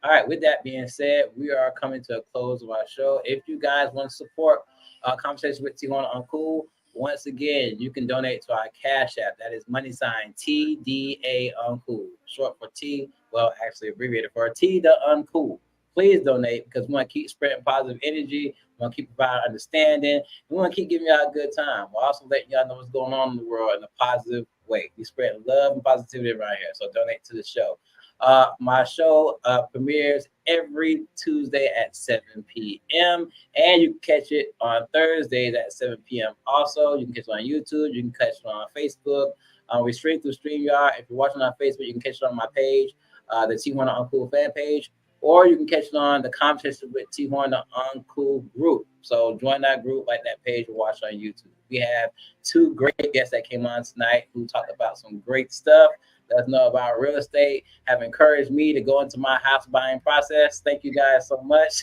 All right. With that being said, we are coming to a close of our show. If you guys want to support Conversation with T-Horne da Uncool, once again, you can donate to our Cash App. That is # TDA Uncool, short for T. Well, actually abbreviated for T the Uncool. Please donate because we want to keep spreading positive energy. We want to keep providing understanding. We want to keep giving y'all a good time. We're also letting y'all know what's going on in the world in a positive way. way. We spread love and positivity around here. So donate to the show. My show premieres every Tuesday at 7 p.m. and you can catch it on Thursdays at 7 p.m. Also, you can catch it on YouTube. You can catch it on Facebook. We stream through StreamYard. If you're watching on Facebook, you can catch it on my page, the T-Horne da Uncool fan page, or you can catch it on the Conversation with T-Horne da Uncool group. So join that group, like that page, and watch on YouTube. We have 2 great guests that came on tonight who talked about some great stuff. Let us know about real estate, have encouraged me to go into my house buying process. Thank you guys so much.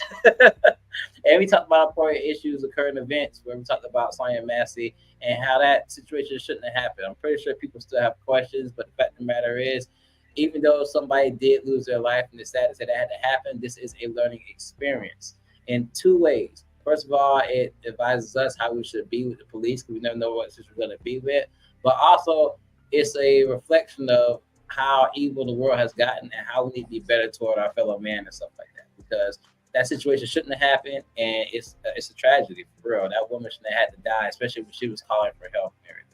And we talked about important issues, current events, where we talked about Sandra Massey and how that situation shouldn't have happened. I'm pretty sure people still have questions, but the fact of the matter is, even though somebody did lose their life and it's sad to say that had to happen, this is a learning experience in 2 ways. First of all, it advises us how we should be with the police, because we never know what we're going to be with. But also, it's a reflection of how evil the world has gotten and how we need to be better toward our fellow man and stuff like that. Because that situation shouldn't have happened, and it's a tragedy for real. That woman shouldn't have had to die, especially when she was calling for help and everything.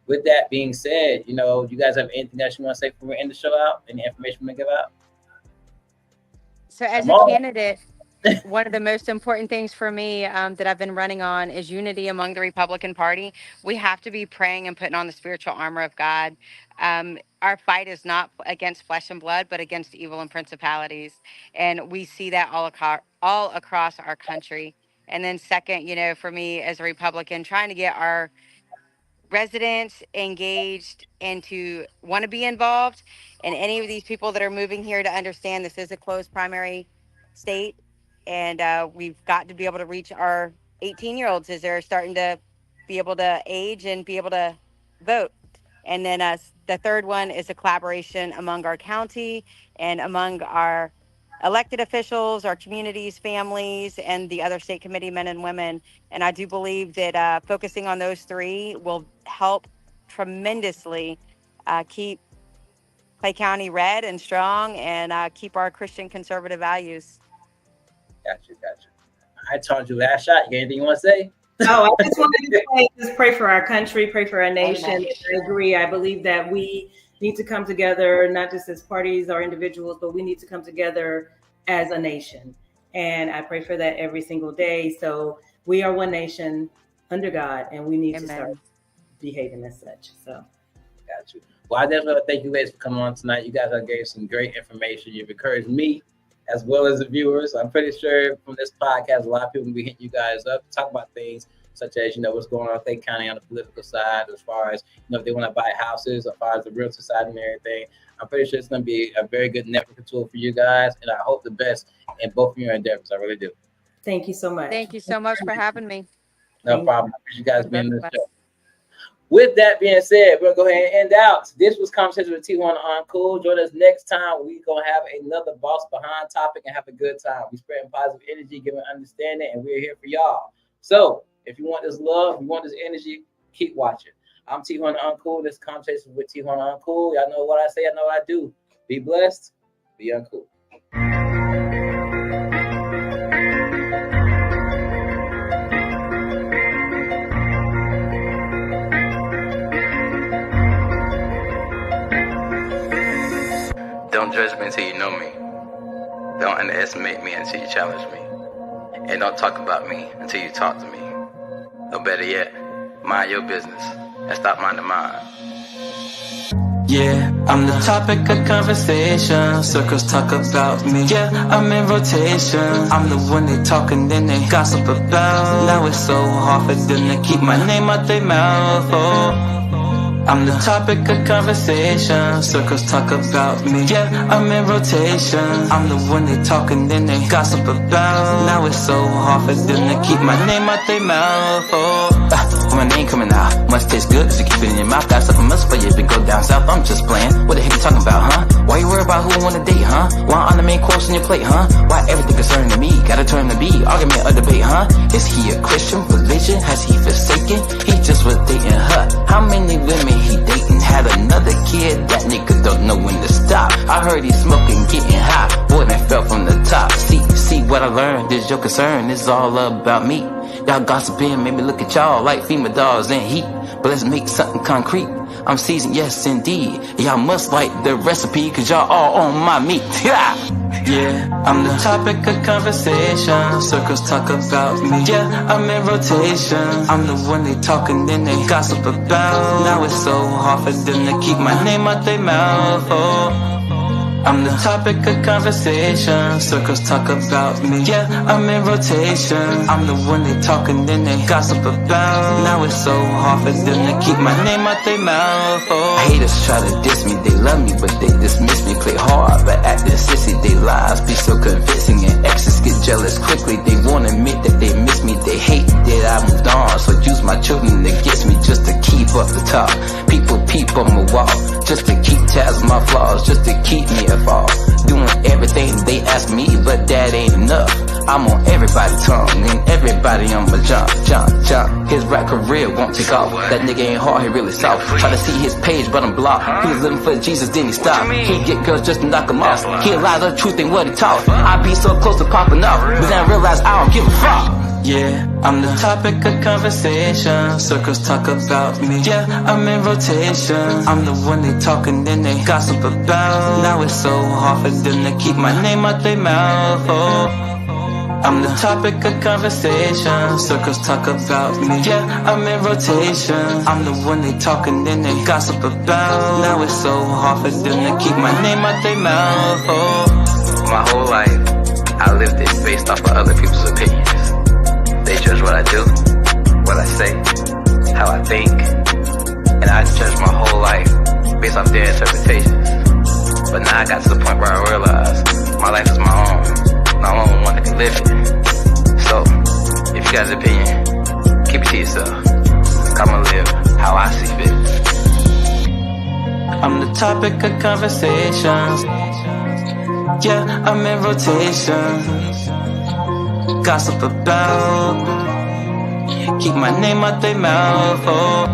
With that being said, you guys have anything else you want to say before we end the show out? Any information we give out? So as a candidate, one of the most important things for me that I've been running on is unity among the Republican Party. We have to be praying and putting on the spiritual armor of God. Our fight is not against flesh and blood, but against evil and principalities. And we see that all across our country. And then second, for me as a Republican, trying to get our residents engaged and to want to be involved. And any of these people that are moving here to understand this is a closed primary state. And we've got to be able to reach our 18-year-olds as they're starting to be able to age and be able to vote. And then the third one is a collaboration among our county and among our elected officials, our communities, families, and the other state committee men and women. And I do believe that focusing on those 3 will help tremendously keep Clay County red and strong and keep our Christian conservative values. Gotcha. I told you last shot. You got anything you want to say? Oh, I just wanted to say, just pray for our country, pray for our nation. I agree. I believe that we need to come together, not just as parties or individuals, but we need to come together as a nation. And I pray for that every single day. So we are one nation under God, and we need to start behaving as such. So, got you. Well, I definitely want to thank you guys for coming on tonight. You guys have gave some great information. You've encouraged me as well as the viewers. I'm pretty sure from this podcast, a lot of people will be hitting you guys up to talk about things such as, what's going on in Clay County on the political side, as far as, if they want to buy houses, as far as the realtor side and everything. I'm pretty sure it's going to be a very good networking tool for you guys, and I hope the best in both of your endeavors. I really do. Thank you so much. Thank you so much for having me. No problem. I appreciate you guys being on the show. With that being said, we're going to go ahead and end out. This was Conversation with T-Horne da Uncool. Join us next time. We're going to have another Boss Behind topic and have a good time. We're spreading positive energy, giving understanding, and we're here for y'all. So if you want this love, you want this energy, keep watching. I'm T-Horne da Uncool. This is Conversation with T-Horne da Uncool. Y'all know what I say. I know what I do. Be blessed. Be uncool. Don't judge me until you know me. Don't underestimate me until you challenge me. And don't talk about me until you talk to me. Or better yet, mind your business and stop minding mine. Yeah, I'm the topic of conversation. Circles talk about me. Yeah, I'm in rotation. I'm the one they talk and then they gossip about. Now it's so hard for them to keep my name out their mouth. Oh, I'm the topic of conversation. Circles talk about me. Yeah, I'm in rotation. I'm the one they talk and then they gossip about. Now it's so hard for them to keep my name out their mouth. Oh, my name coming out must taste good if you keep it in your mouth. Got something must for you if you go down south. I'm just playing. What the heck you talking about, huh? Why you worry about who I want to date, huh? Why on the main course on your plate, huh? Why everything concerning me gotta turn to be argument or debate, huh? Is he a Christian religion? Has he forsaken? He just was dating her. How many women he dating? Had another kid? That nigga don't know when to stop. I heard he smoking, getting high. Boy, man fell from the top. See what I learned is your concern is all about me. Y'all gossiping, made me look at y'all like female dolls and heat. But let's make something concrete. I'm seasoned, yes indeed. Y'all must like the recipe, cause y'all all on my meat. Yeah, I'm the topic of conversation. Circles talk about me. Yeah, I'm in rotation. I'm the one they talk and then they gossip about. Now it's so hard for them to keep my name out their mouth. Oh, I'm the topic of conversation. Circles talk about me. Yeah, I'm in rotation. I'm the one they talk and then they gossip about. Now it's so hard for them to keep my name out their mouth. Oh, haters try to diss me, they love me, but they dismiss me. Play hard, but act this sissy. They lies be so convincing, and exes get jealous quickly. They won't admit that they miss me. They hate that I moved on, so use my children against me just to keep up the top. People peep on my wall, just to keep tabs on my flaws, just to keep me afar. Doing everything they ask me, but that ain't enough. I'm on everybody's tongue, and everybody on my jump. His rap career won't take off. That nigga ain't hard, he really soft. Try to see his page, but I'm blocked. He was living for Jesus, then he stopped. He get girls just to knock him off. He lies, the truth ain't what he taught. I be so close to popping up, but then I realize I don't give a fuck. Yeah, I'm the topic of conversation. Circles talk about me. Yeah, I'm in rotation. I'm the one they talk and then they gossip about. Now it's so hard for them to keep my name out their mouth. Oh, I'm the topic of conversation. Circles talk about me. Yeah, I'm in rotation. I'm the one they talk and then they gossip about. Now it's so hard for them to keep my name out their mouth. Oh, my whole life, I lived it based off of other people's opinions. They judge what I do, what I say, how I think, and I judge my whole life based off their interpretations. But now I got to the point where I realize my life is my own, and I'm the only one that can live it. So, if you got an opinion, keep it to yourself. I'm gonna live how I see fit. I'm the topic of conversations. Yeah, I'm in rotation. Gossip about, keep my name out their mouth. Oh.